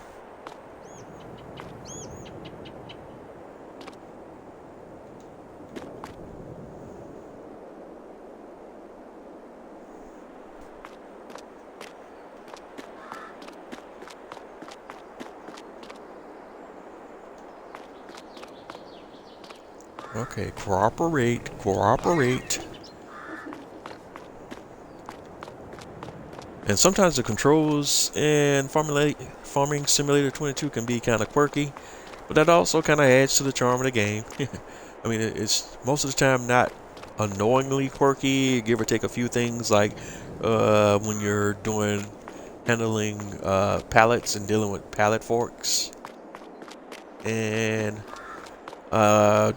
Okay, cooperate. And sometimes the controls in Farming Simulator 22 can be kind of quirky, but that also kind of adds to the charm of the game. I mean, it's most of the time not annoyingly quirky, give or take a few things like when you're handling pallets and dealing with pallet forks, and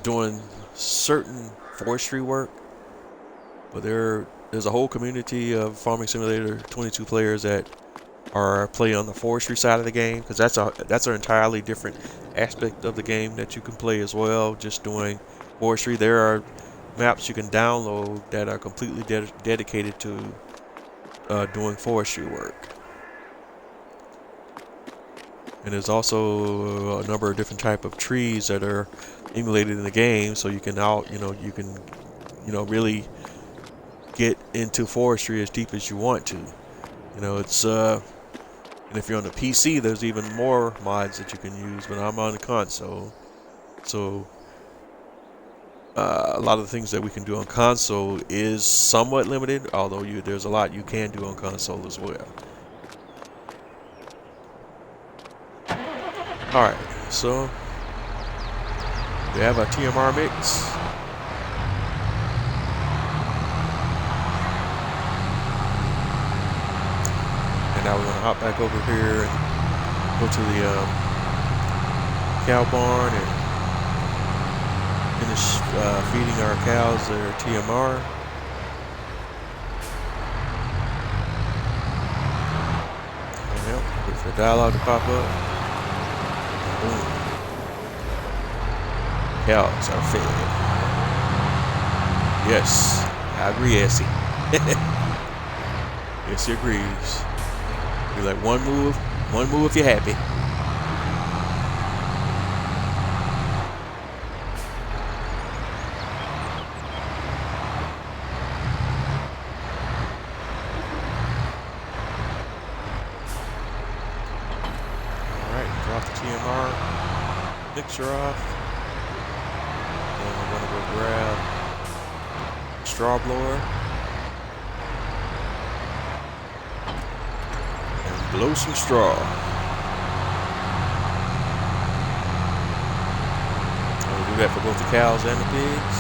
doing certain forestry work. But there's a whole community of Farming Simulator 22 players that are playing on the forestry side of the game, because that's an entirely different aspect of the game that you can play as well, just doing forestry. There are maps you can download that are completely dedicated to doing forestry work. And there's also a number of different type of trees that are emulated in the game, so you can really get into forestry as deep as you want to. It's and if you're on the PC, there's even more mods that you can use, but I'm on the console, so a lot of the things that we can do on console is somewhat limited, although there's a lot you can do on console as well. Alright, so we have our TMR mix. And now we're going to hop back over here and go to the cow barn and finish feeding our cows their TMR. Yep, wait for the dialogue to pop up. Boom. Cows are fed. Yes, I agree, Essie. Yes, he agrees. Be like, one move if you're happy. Alright, drop the TMR mixer off. Then we're gonna go grab the straw blower. Blow some straw. We'll do that for both the cows and the pigs.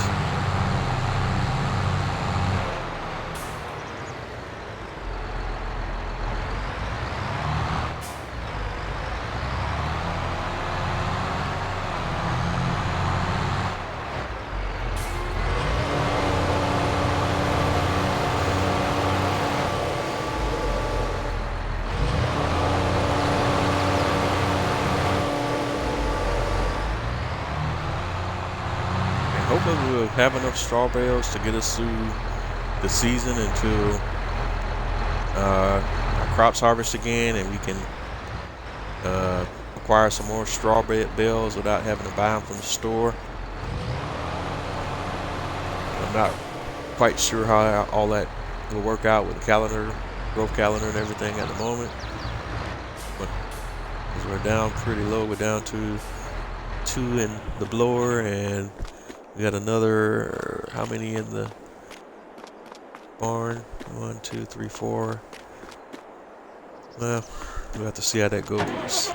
Hopefully we'll have enough straw bales to get us through the season until our crops harvest again, and we can acquire some more straw bales without having to buy them from the store. I'm not quite sure how all that will work out with the calendar, growth calendar and everything at the moment. But as we're down pretty low, we're down to 2 in the blower, and we got another, how many in the barn. 1, 2, 3, 4. Well, we'll have to see how that goes.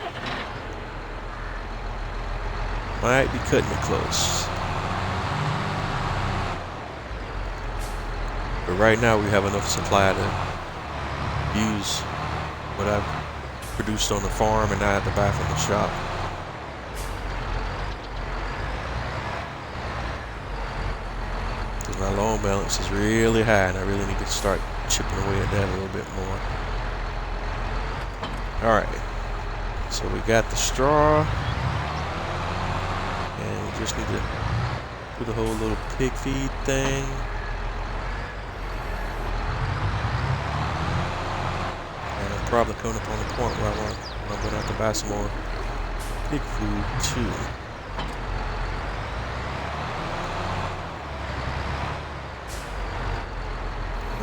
Might be cutting it close. But right now we have enough supply to use what I've produced on the farm and not have to buy from the shop. Because my loan balance is really high and I really need to start chipping away at that a little bit more. Alright, so we got the straw. And we just need to do the whole little pig feed thing. And I'm probably coming up on the point where I'm going to have to buy some more pig food too.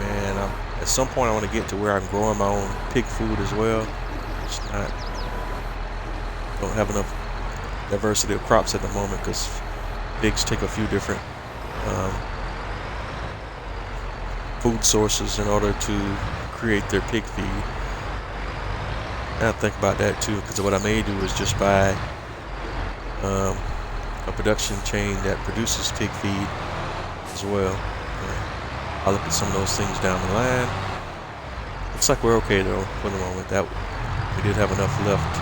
And at some point I want to get to where I'm growing my own pig food as well. It's not, don't have enough diversity of crops at the moment because pigs take a few different food sources in order to create their pig feed. And I think about that too, because what I may do is just buy a production chain that produces pig feed as well. I'll look at some of those things down the line. Looks like we're okay though for the moment. That we did have enough left to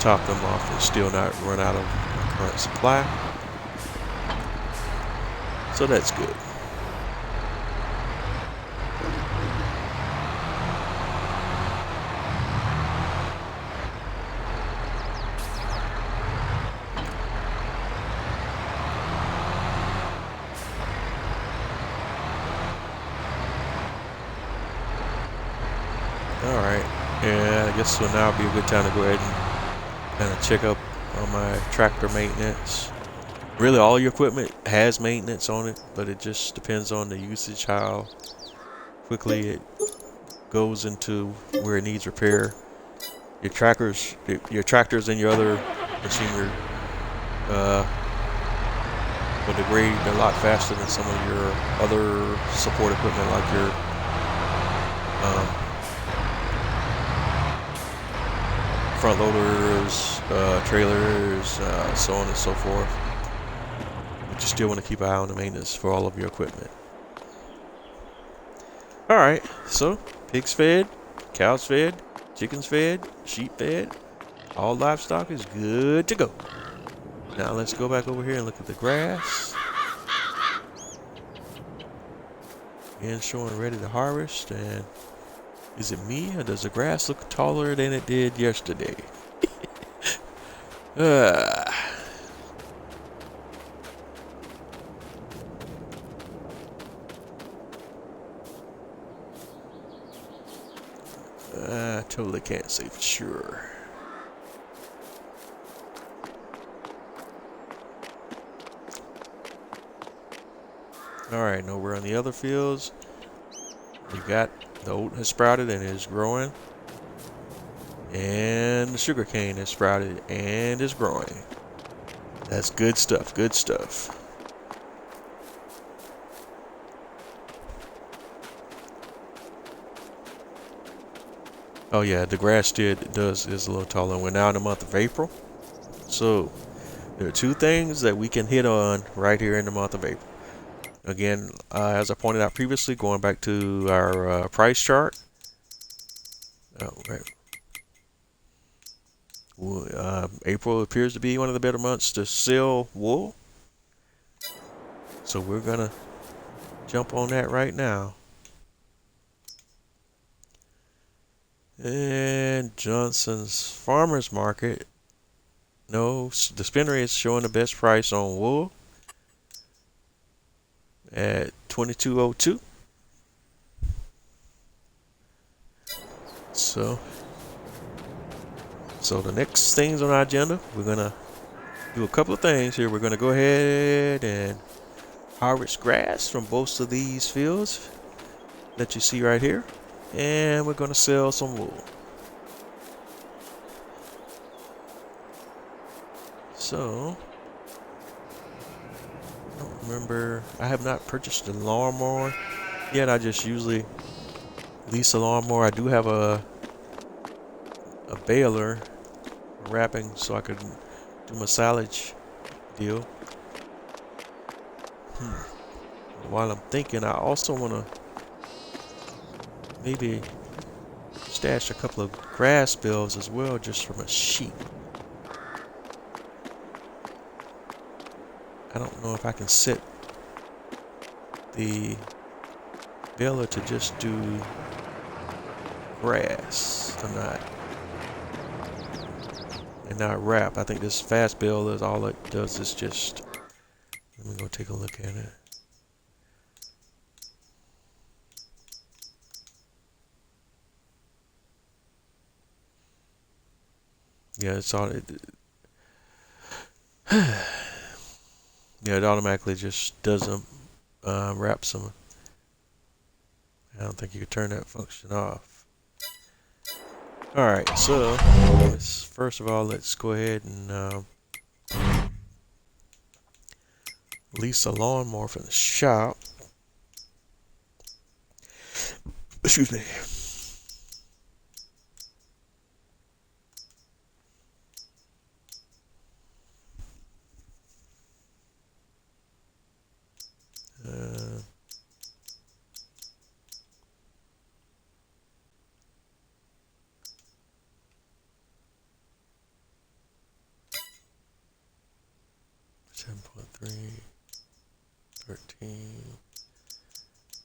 top them off and still not run out of current supply. So that's good. Alright, and I guess so now would be a good time to go ahead and kind of check up on my tractor maintenance. Really all your equipment has maintenance on it, but it just depends on the usage, how quickly it goes into where it needs repair. Your tractors and your other machinery will degrade a lot faster than some of your other support equipment like your front loaders, trailers, so on and so forth. But you still want to keep an eye on the maintenance for all of your equipment. Alright, so pigs fed, cows fed, chickens fed, sheep fed, all livestock is good to go. Now let's go back over here and look at the grass. Again, showing ready to harvest. And is it me or does the grass look taller than it did yesterday? I totally can't say for sure. Alright, now we're on the other fields. We got the oat has sprouted and is growing. And the sugar cane has sprouted and is growing. That's good stuff, good stuff. Oh yeah, the grass is a little taller. We're now in the month of April. So there are two things that we can hit on right here in the month of April. Again, as I pointed out previously, going back to our price chart. April appears to be one of the better months to sell wool. So we're gonna jump on that right now. And Johnson's Farmers Market. No, the spinnery is showing the best price on wool at $22.02. So the next things on our agenda, we're gonna do a couple of things here. We're gonna go ahead and harvest grass from both of these fields that you see right here, and we're gonna sell some wool. So remember. I have not purchased a lawnmower yet. I just usually lease a lawnmower. I do have a baler wrapping so I could do my silage deal. While I'm thinking, I also want to maybe stash a couple of grass bales as well, just from a sheep. I don't know if I can set the baler to just do grass or not, and not wrap. I think this fast baler is all it does is just. Let me go take a look at it. Yeah, it's all. Yeah, it automatically just doesn't wrap some. I don't think you can turn that function off. Alright, so first of all, let's go ahead and lease a lawnmower from the shop. Excuse me. .3 13.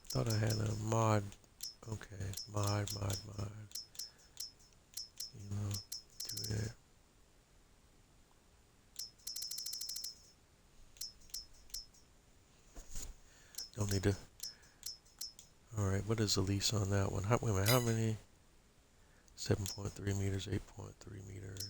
Thought I had a mod. Okay, mod. You know, do that. Don't need to. All right, what is the lease on that one? Wait a minute, how many? 7.3 meters, 8.3 meters.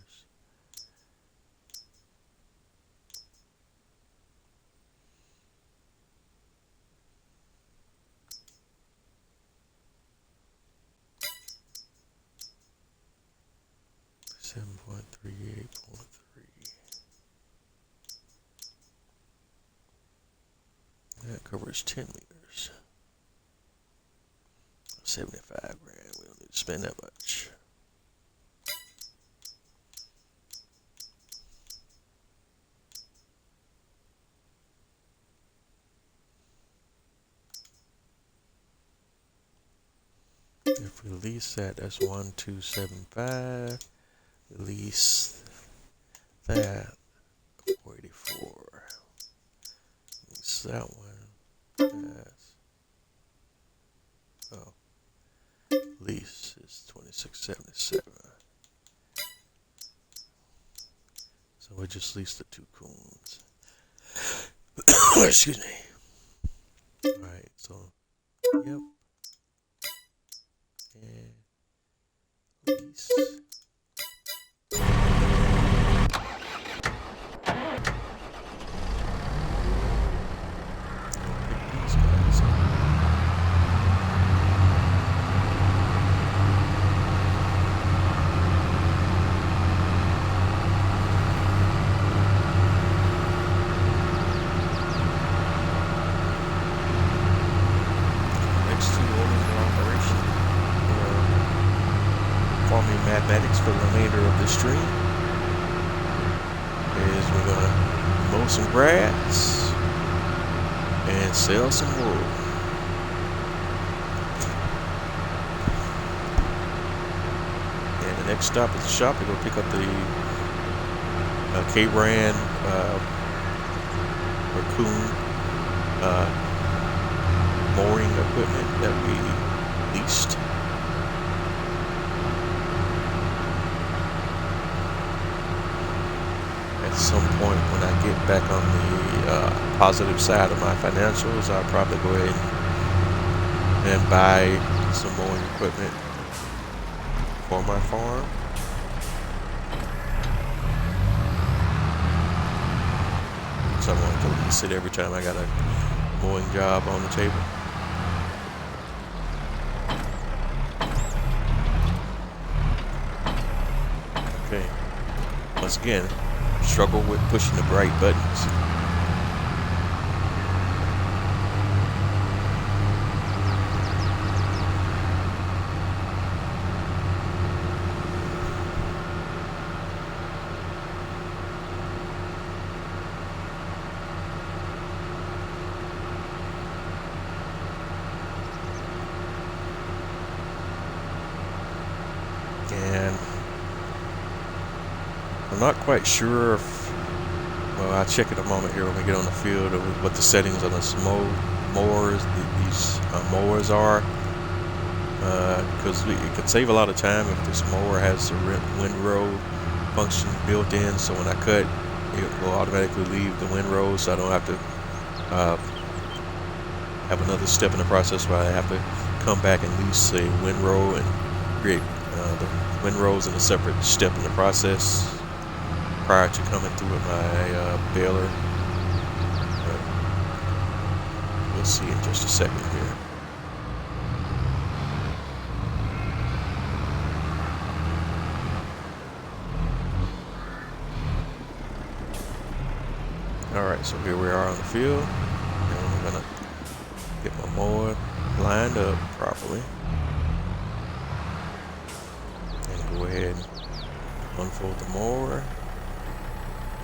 That covers 10 meters. 75 grand. We don't need to spend that much. If we lease that, that's 1275. Lease that 484. Lease that one. That's, oh, lease is 2677. So we just leased the 2 coons. Excuse me. All right, so yep. And lease. Mathematics for the remainder of the stream is we're gonna mow some grass and sell some wool. And the next stop is the shop. We're gonna pick up the K-brand raccoon mowing equipment that we leased. At some point when I get back on the positive side of my financials, I'll probably go ahead and buy some mowing equipment for my farm. So I won't have to lease it every time I got a mowing job on the table. Okay, once again, struggle with pushing the right buttons. And I'm not quite sure if, well, I'll check in a moment here when we get on the field of what the settings on this mowers, these mowers are, because it could save a lot of time if this mower has a windrow function built in, so when I cut, it will automatically leave the windrow, so I don't have to have another step in the process where I have to come back and lease a windrow and create the windrows in a separate step in the process prior to coming through with my baler. But we'll see in just a second here. Alright, so here we are on the field, and I'm gonna get my mower lined up properly and go ahead and unfold the mower,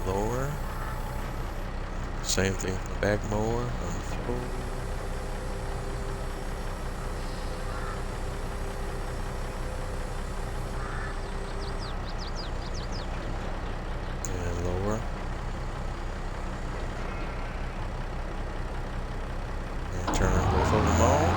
lower, same thing for the back mower, unfold, and lower, and turn both of them on.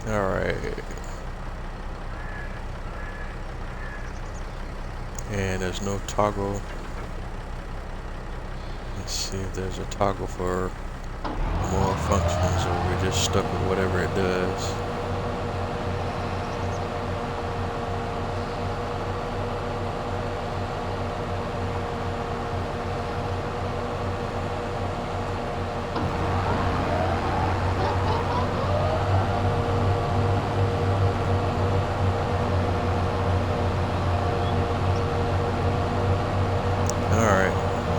Alright, and there's no toggle. Let's see if there's a toggle for more functions, or we're just stuck with whatever it does.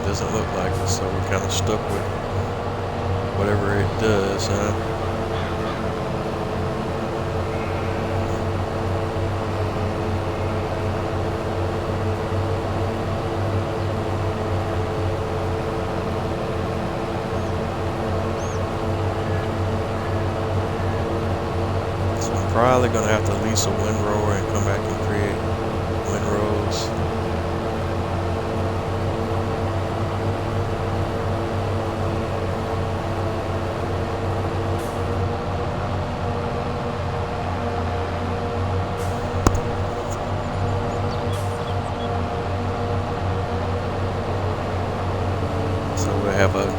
Doesn't look like it, so we're kind of stuck with whatever it does, huh? So I'm probably gonna have to lease a windrower and come back and create windrows. Have a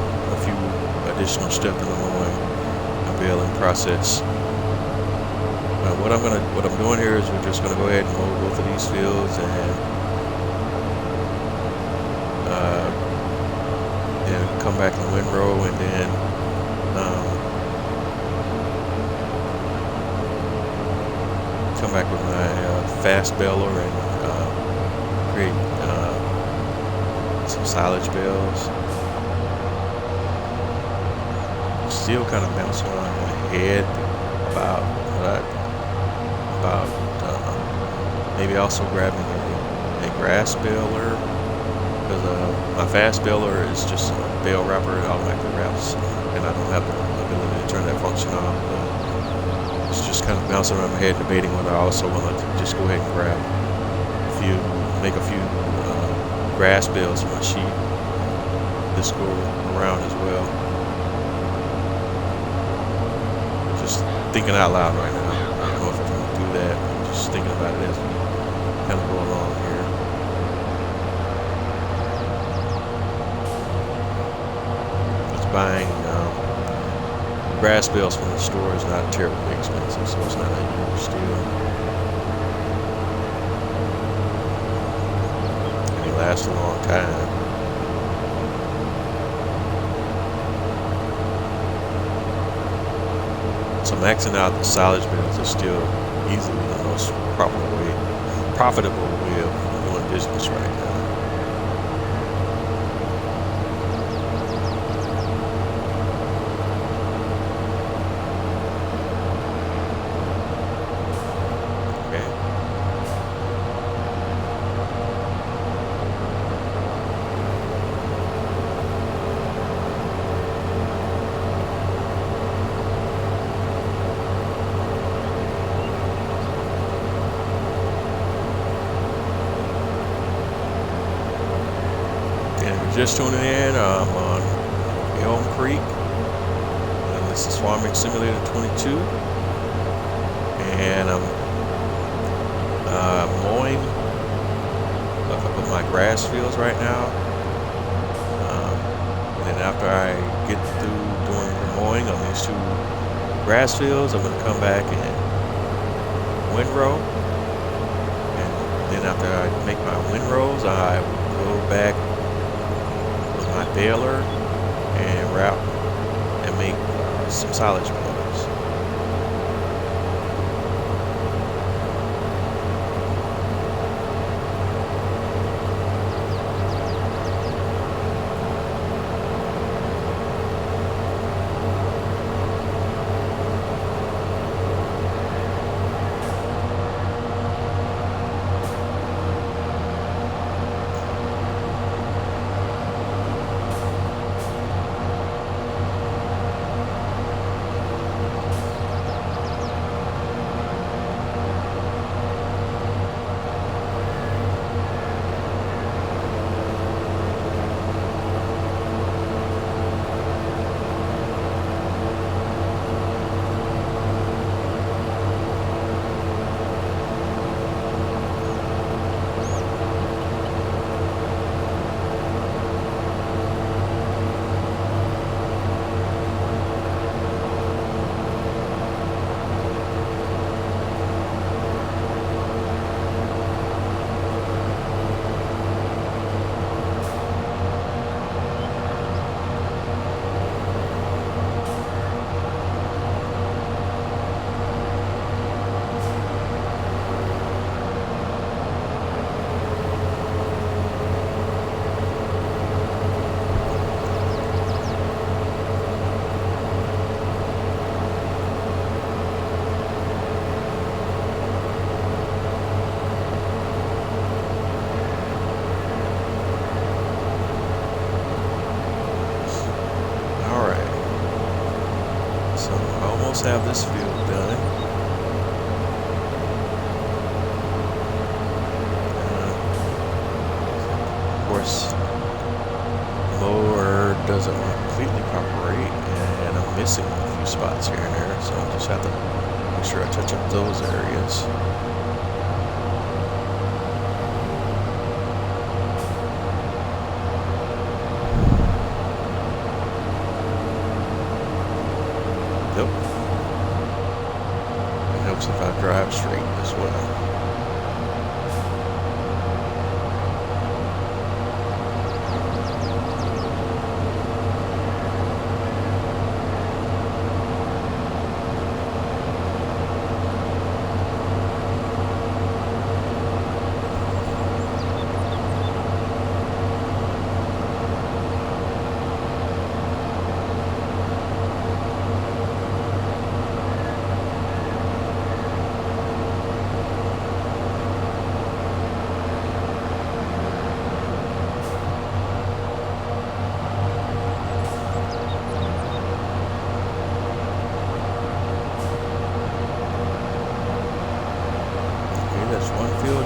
few additional steps in the mowing and baling process. What I'm doing here is we're just gonna go ahead and mow both of these fields and come back in the windrow, and then come back with my fast baler and create some silage bales. Still kind of bouncing around in my head about maybe also grabbing a grass baler, because my fast baler is just a bale wrapper. It automatically wraps, and I don't have the ability to turn that function off. But it's just kind of bouncing around my head, debating whether I also want to just go ahead and make a few grass bales for my sheep. This go around as well. Thinking out loud right now. I don't know if I'm going to do that. I'm just thinking about it as we kind of go along here. Just buying grass bales from the store is not terribly expensive, so it's not a huge deal. And they last a long time. So maxing out the silage bales is still easily the most profitable way of doing business right now. just tuning in, I'm on ELM Creek, and this is Farming Simulator 22, and I'm mowing a couple of my grass fields right now, and then after I get through doing the mowing on these two grass fields, I'm going to come back and windrow, and then after I make my windrows, I will go back with my baler and route and make some silage balers. Have this field done. Of course, mower doesn't completely cooperate, and I'm missing a few spots here and there, so I just have to make sure I touch up those areas. If I drive straight as well.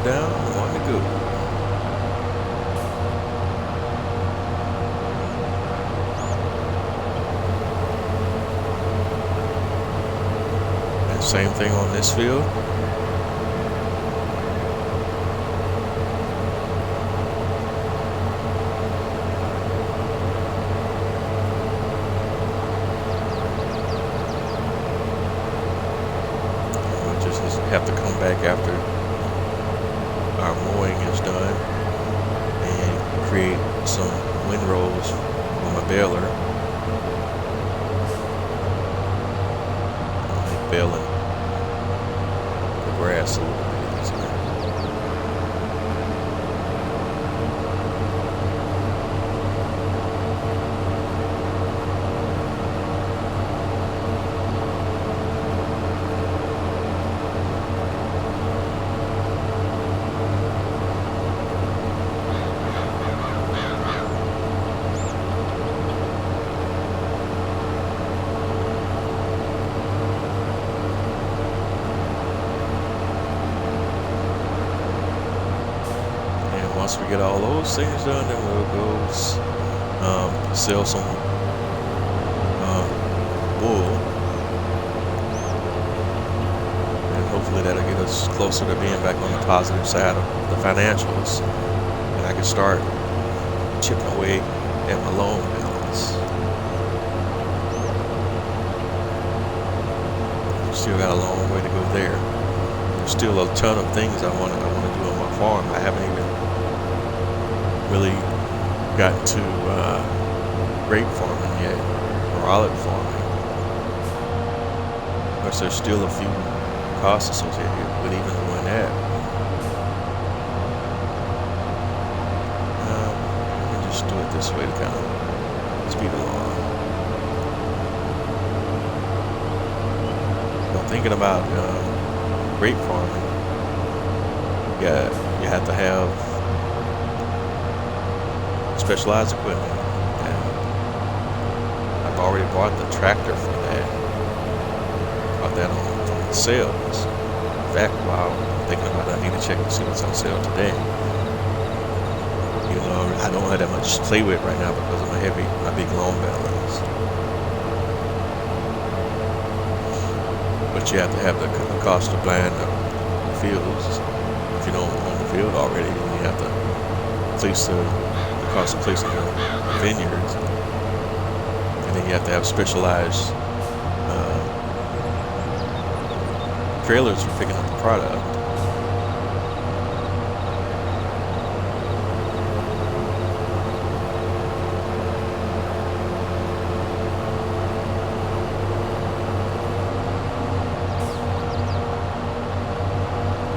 Down, one to go. And same thing on this field. We'll just have to come back after our mowing is done and create some windrows for my baler. I'll make baling the grass a little bit easier. Once we get all those things done, then we'll go sell some wool, and hopefully that'll get us closer to being back on the positive side of the financials, and I can start chipping away at my loan balance. Still got a long way to go there. There's still a ton of things I want to do on my farm. I haven't even really gotten to grape farming yet, or olive farming. Of course, there's still a few costs associated with even doing that. I can just do it this way to kind of speed along. I'm thinking about grape farming. Yeah, you have to have specialized equipment. I've already bought the tractor for that. Bought that on sales. In fact, while I'm thinking about it, I need to check and see what's on sale today. Even though I don't have that much to play with right now because of my big loan balance. But you have to have the cost to plant the fields. If you don't own the field already, then you have to place the cost of placing the vineyards. And then you have to have specialized trailers for picking up the product.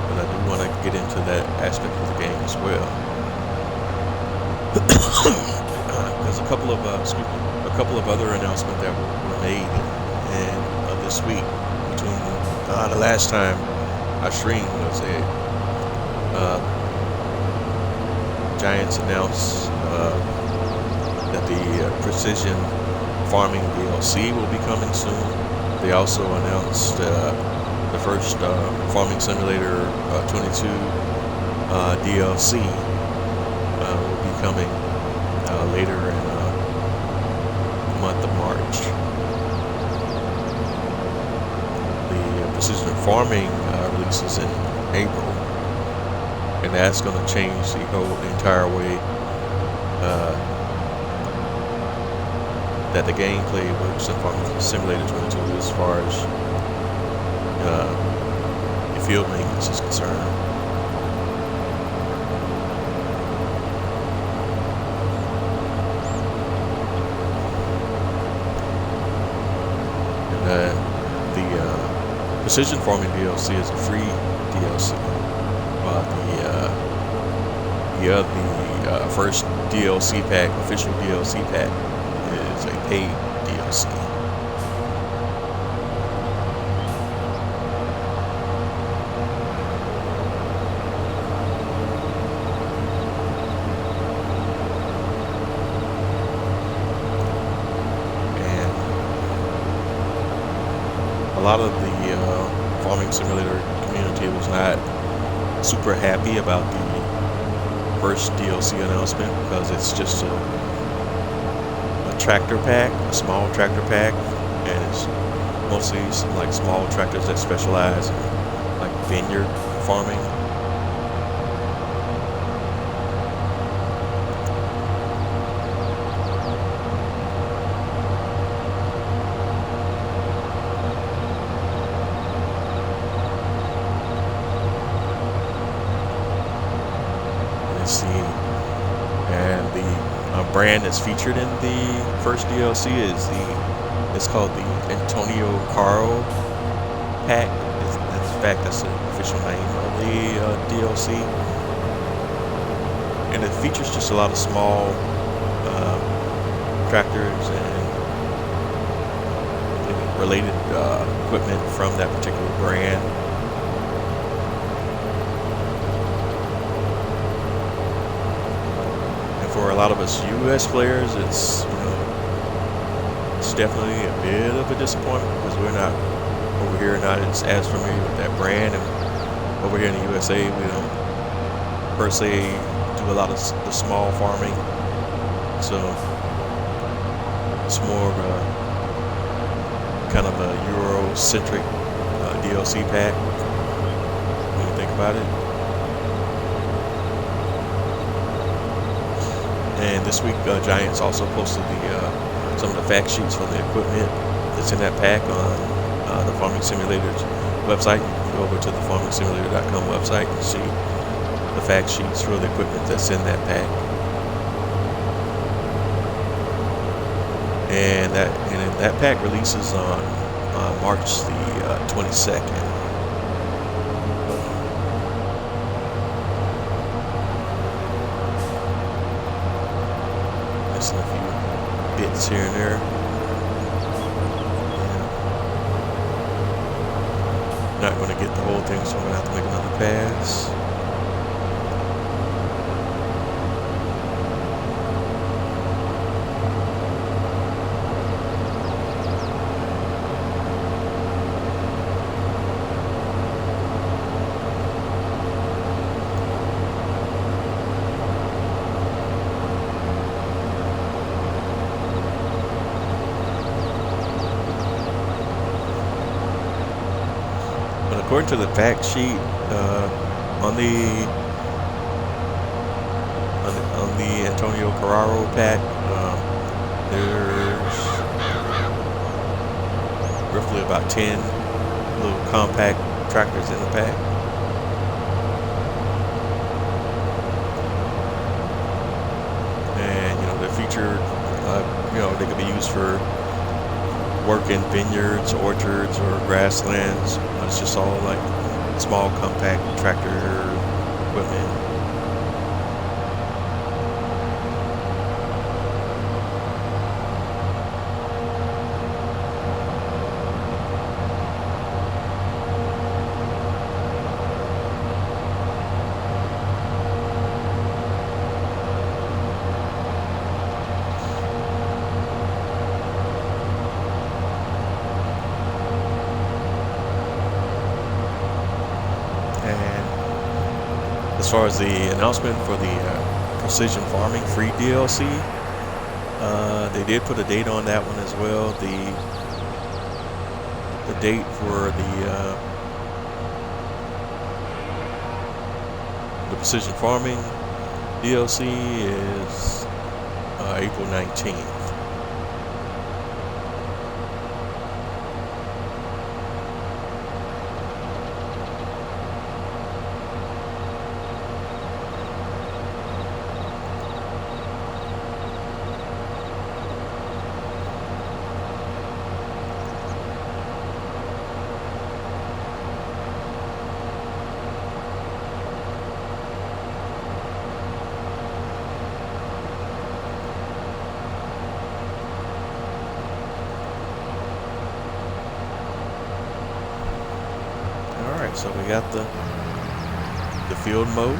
But I do want to get into that aspect of the game as well. There's a couple of other announcements that were made this week. Between the last time I streamed was Giants announced that the precision farming DLC will be coming soon. They also announced the first Farming Simulator 22 DLC will be coming later in the month of March. The precision farming releases in April, and that's going to change the entire way that the gameplay works in Farming Simulator 22 as far as the field maintenance is concerned. Precision Farming DLC is a free DLC, while the first DLC pack, official DLC pack, is a paid DLC. And a lot of the Farming Simulator community was not super happy about the first DLC announcement because it's just a tractor pack, a small tractor pack, and it's mostly like small tractors that specialize in like vineyard farming. And the brand that's featured in the first DLC it's called the Antonio Caro pack. In fact, that's the official name of the DLC, and it features just a lot of small tractors and related equipment from that particular brand. For a lot of us U.S. players, it's definitely a bit of a disappointment because we're not over here, not as familiar with that brand, and over here in the USA, we don't per se do a lot of the small farming. So It's more of a kind of a Euro-centric DLC pack when you think about it. And this week, Giants also posted some of the fact sheets for the equipment that's in that pack on the Farming Simulator's website. You can go over to the farmingsimulator.com website and see the fact sheets for the equipment that's in that pack. And that pack releases on March the 22nd. Missing a few bits here and there. Yeah. Not going to get the whole thing, so I'm going to have to make another pass. According to the fact sheet, on the Antonio Carraro pack, there's roughly about 10 little compact tractors in the pack. And they're featured. They could be used for work in vineyards, orchards, or grasslands. It's just all like small compact tractor equipment. As far as the announcement for the Precision Farming free DLC, they did put a date on that one as well. The date for the Precision Farming DLC is April 19th. So we got the field mode.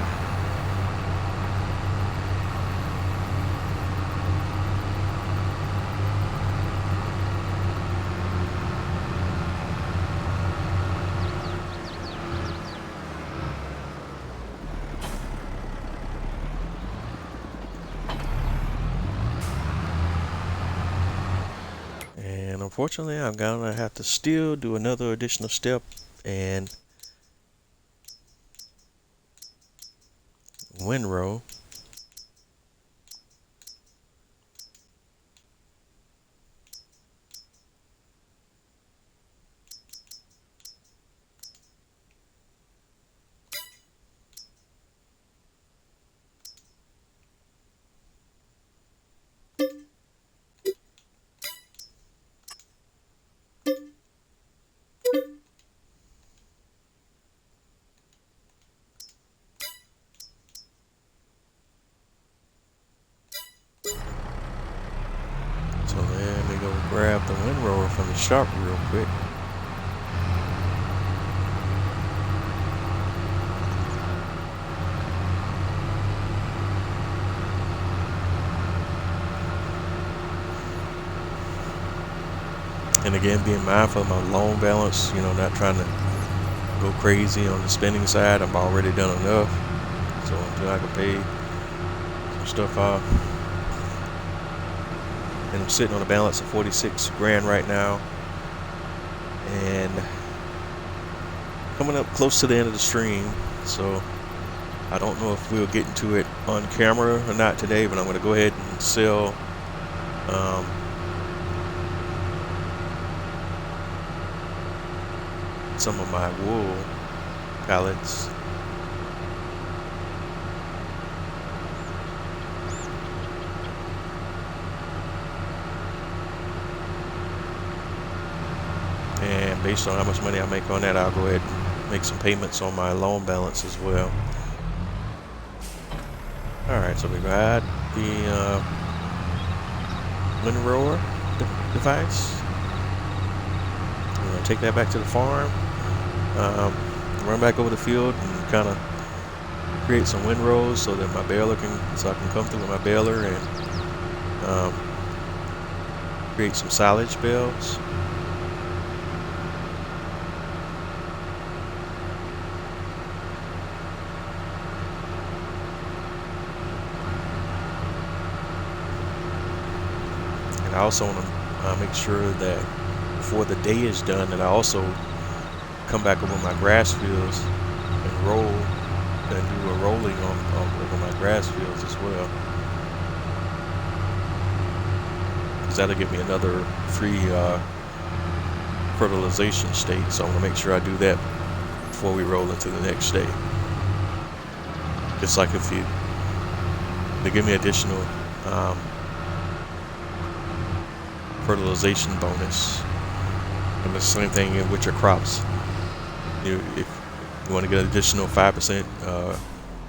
And unfortunately, I'm gonna have to still do another additional step and windrow. So let me go grab the windrower from the shop real quick. And again, being mindful of my loan balance, not trying to go crazy on the spending side. I've already done enough. So until I can pay some stuff off. and I'm sitting on a balance of 46 grand right now, and coming up close to the end of the stream, so I don't know if we'll get into it on camera or not today, but I'm going to go ahead and sell some of my wool pallets. And based on how much money I make on that, I'll go ahead and make some payments on my loan balance as well. Alright, so we got the windrower device. I'm going to take that back to the farm, run back over the field and kind of create some windrows so that my baler so I can come through with my baler and create some silage bales. I also want to make sure that before the day is done, that I also come back over my grass fields and roll and do a rolling on over my grass fields as well, because that'll give me another free fertilization state. So I want to make sure I do that before we roll into the next day. Just like they give me additional fertilization bonus, and the same thing with your crops. If you want to get an additional 5%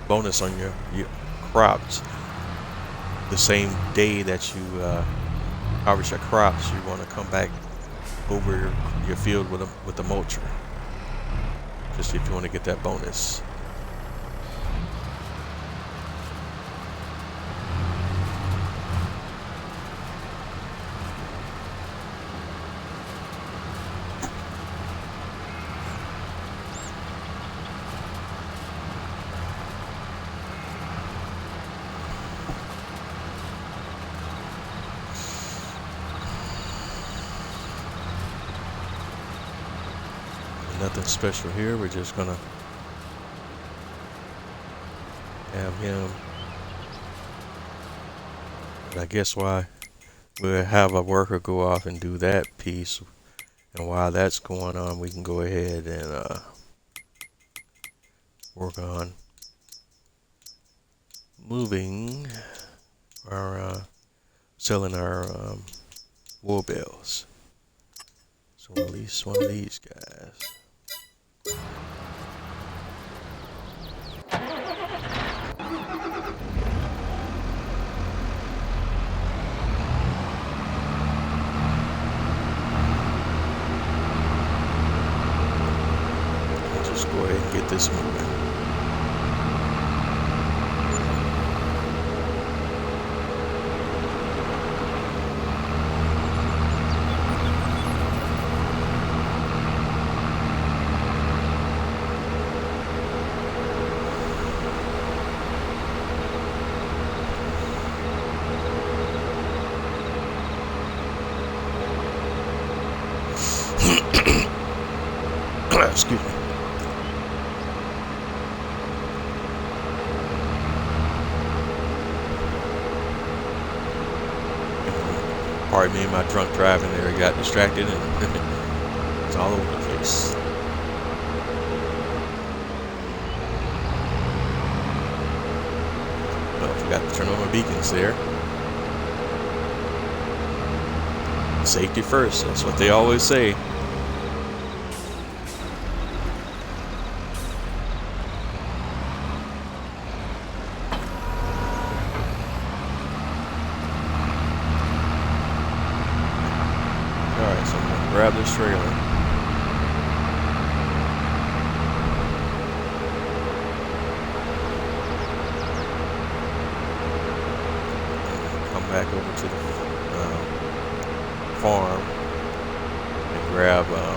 bonus on your crops, the same day that you harvest your crops, you want to come back over your field with a mulcher, just if you want to get that bonus. Nothing special here. We're just gonna have him. But I guess why we'll have a worker go off and do that piece, and while that's going on, we can go ahead and work on moving our selling our wool bales. So at least one of these guys. Just go ahead and get this moving. Excuse me. Pardon me, my drunk driving there got distracted and it's all over the place. Well, I forgot to turn on my beacons there. Safety first, that's what they always say. Alright, so I'm going to grab this trailer. Come back over to the farm and grab our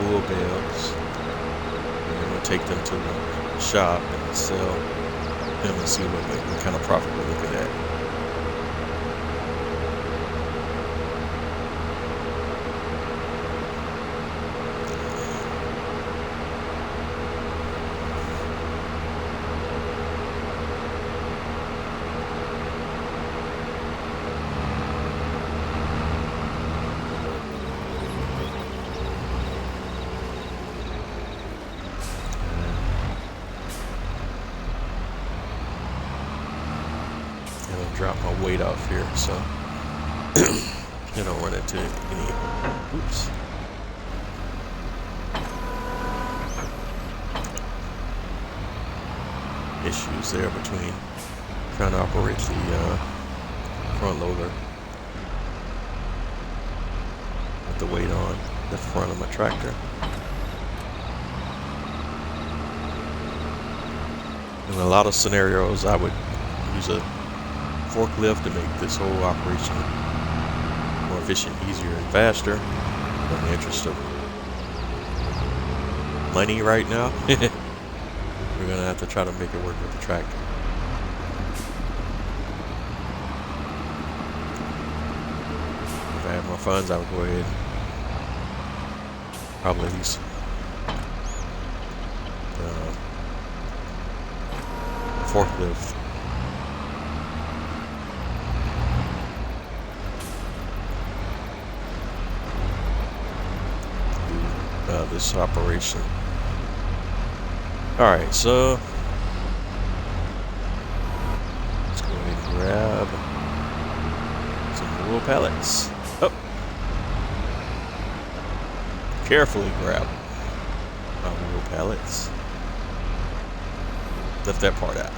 wool bales. And then we'll take them to the shop and sell And let's see what kind of profit we're looking at. Drop my weight off here so you don't run into any issues there between trying to operate the front loader with the weight on the front of my tractor. In a lot of scenarios I would use a forklift to make this whole operation more efficient, easier, and faster. But in the interest of money right now, we're gonna have to try to make it work with the tractor. If I had more funds, I would go ahead and probably at least forklift. This operation. Alright, so let's go ahead and grab some wool pellets. Oh! Carefully grab my wool pellets. Lift that part out.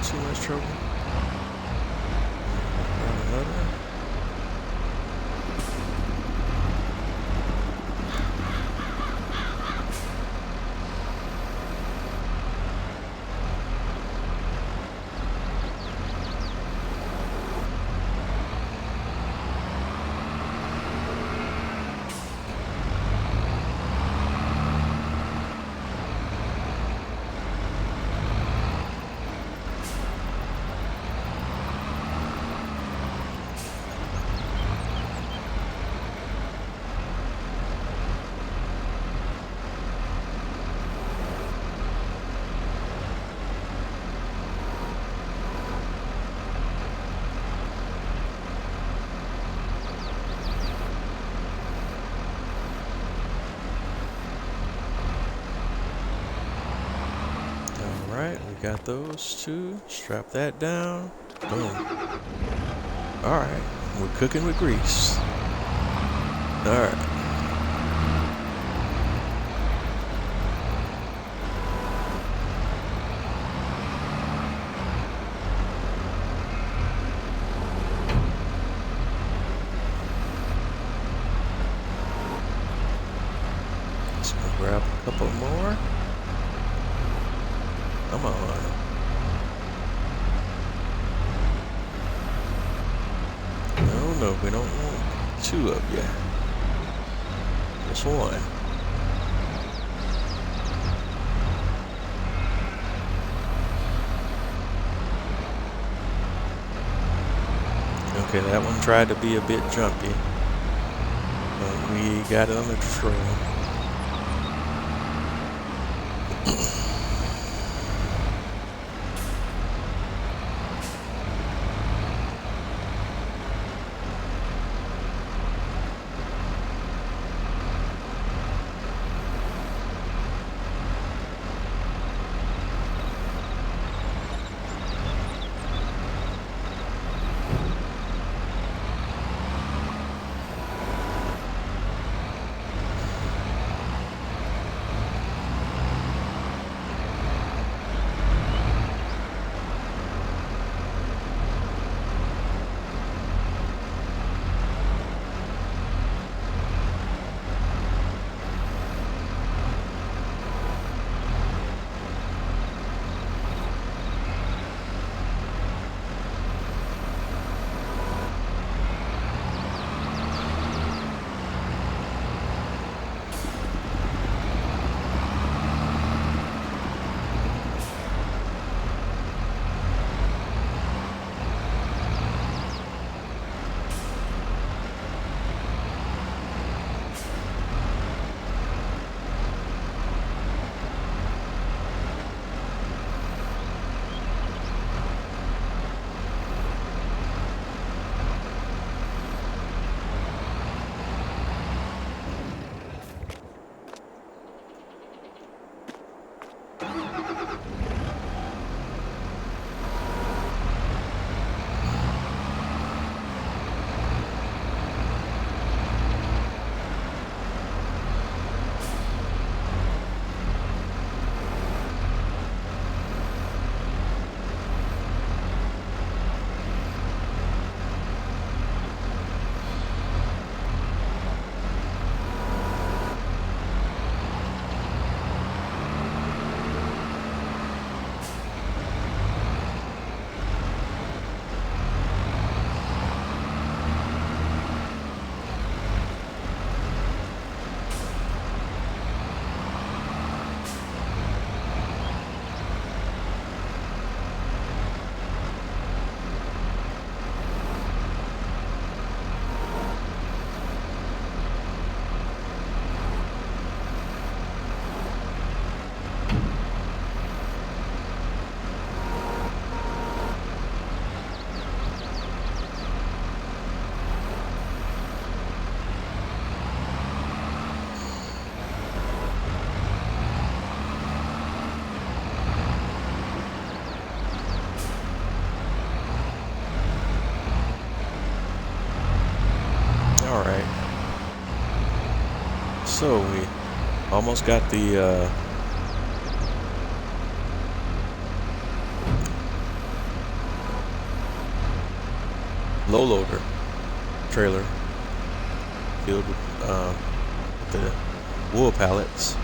Too much trouble. Another. Alright, we got those two. Strap that down. Boom. Alright, we're cooking with grease. Alright. Just gonna grab a couple more. Come on. No, we don't want two of you. Just one. Okay, that one tried to be a bit jumpy, but we got it under control. So we almost got the low loader trailer filled with the wool pallets.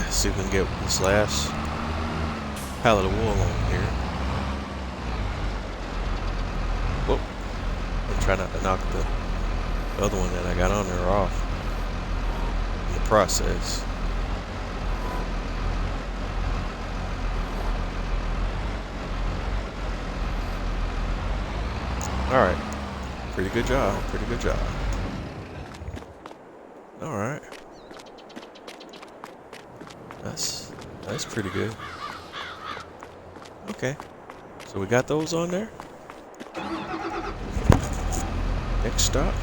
See if we can get this last pallet of wool on here. Whoop. And try not to knock the other one that I got on there off in the process. Alright. Pretty good job. Pretty good job. Alright. That's pretty good. Okay. So we got those on there. Next stop.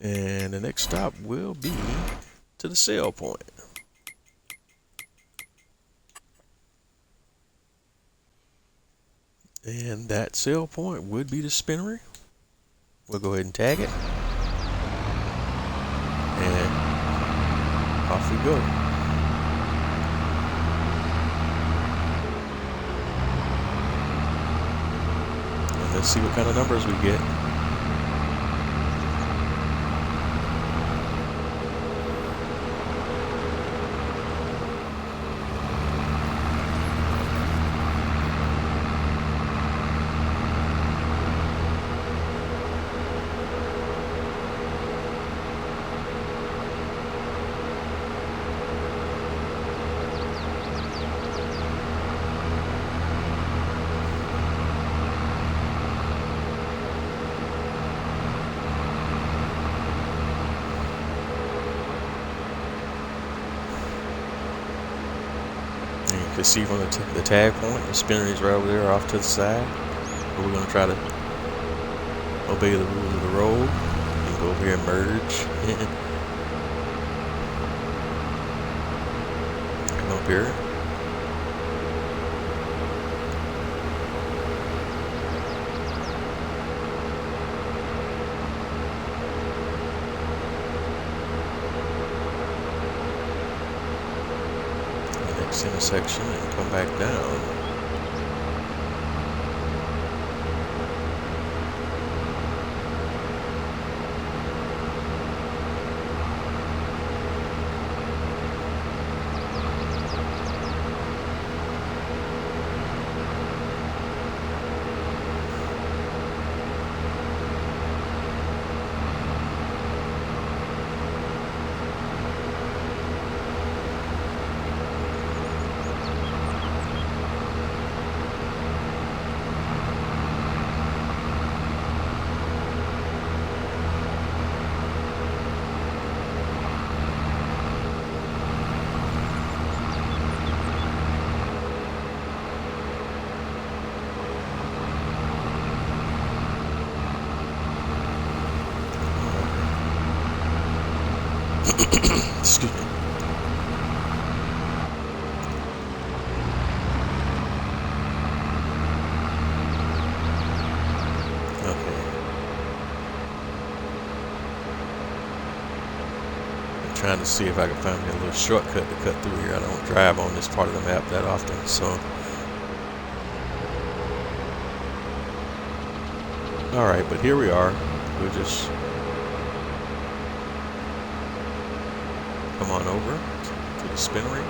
And the next stop will be to the sale point. And that sale point would be the spinnery. We'll go ahead and tag it. And off we go. And let's see what kind of numbers we get. You can see from the tag point, the spinnery is right over there off to the side. But we're going to try to obey the rules of the road and go over here and merge. Come up here. Intersection and come back down. Excuse me. Okay. I'm trying to see if I can find me a little shortcut to cut through here. I don't drive on this part of the map that often, so. Alright, but here we are. We'll just come on over to the spinnery.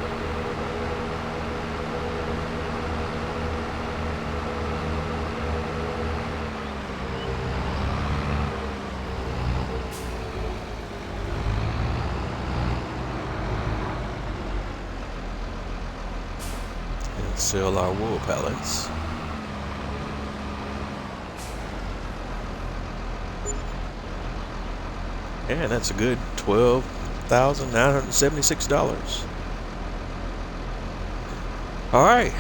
And sell our wool pallets. And that's a good $12,976. All right,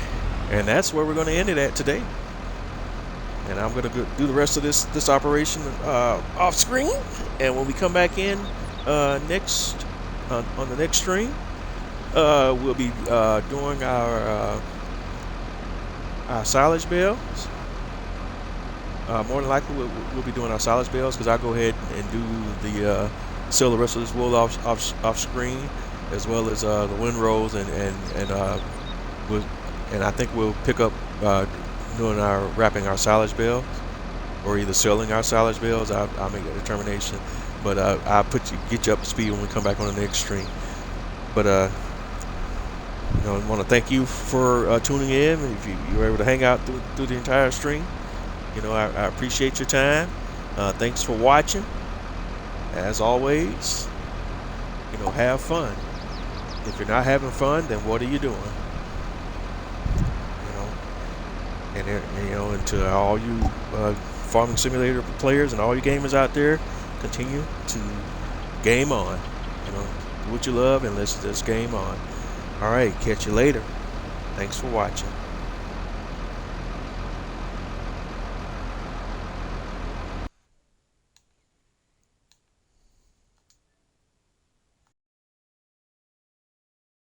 And that's where we're going to end it at today. And I'm going to do the rest of this operation off screen. And when we come back in next on the next stream, we'll be doing our silage bales. More than likely, we'll be doing our silage bales, because I'll go ahead and do the sell the rest of this wool off screen, as well as the windrows, and I think we'll pick up doing wrapping our silage bales, or either selling our silage bales. I'll make that determination, but I'll get you up to speed when we come back on the next stream. But I want to thank you for tuning in. If you were able to hang out through the entire stream, I appreciate your time. Thanks for watching. As always, have fun. If you're not having fun, then what are you doing? And to all you farming simulator players and all you gamers out there, continue to game on. Do what you love, and let's just game on. All right, catch you later. Thanks for watching.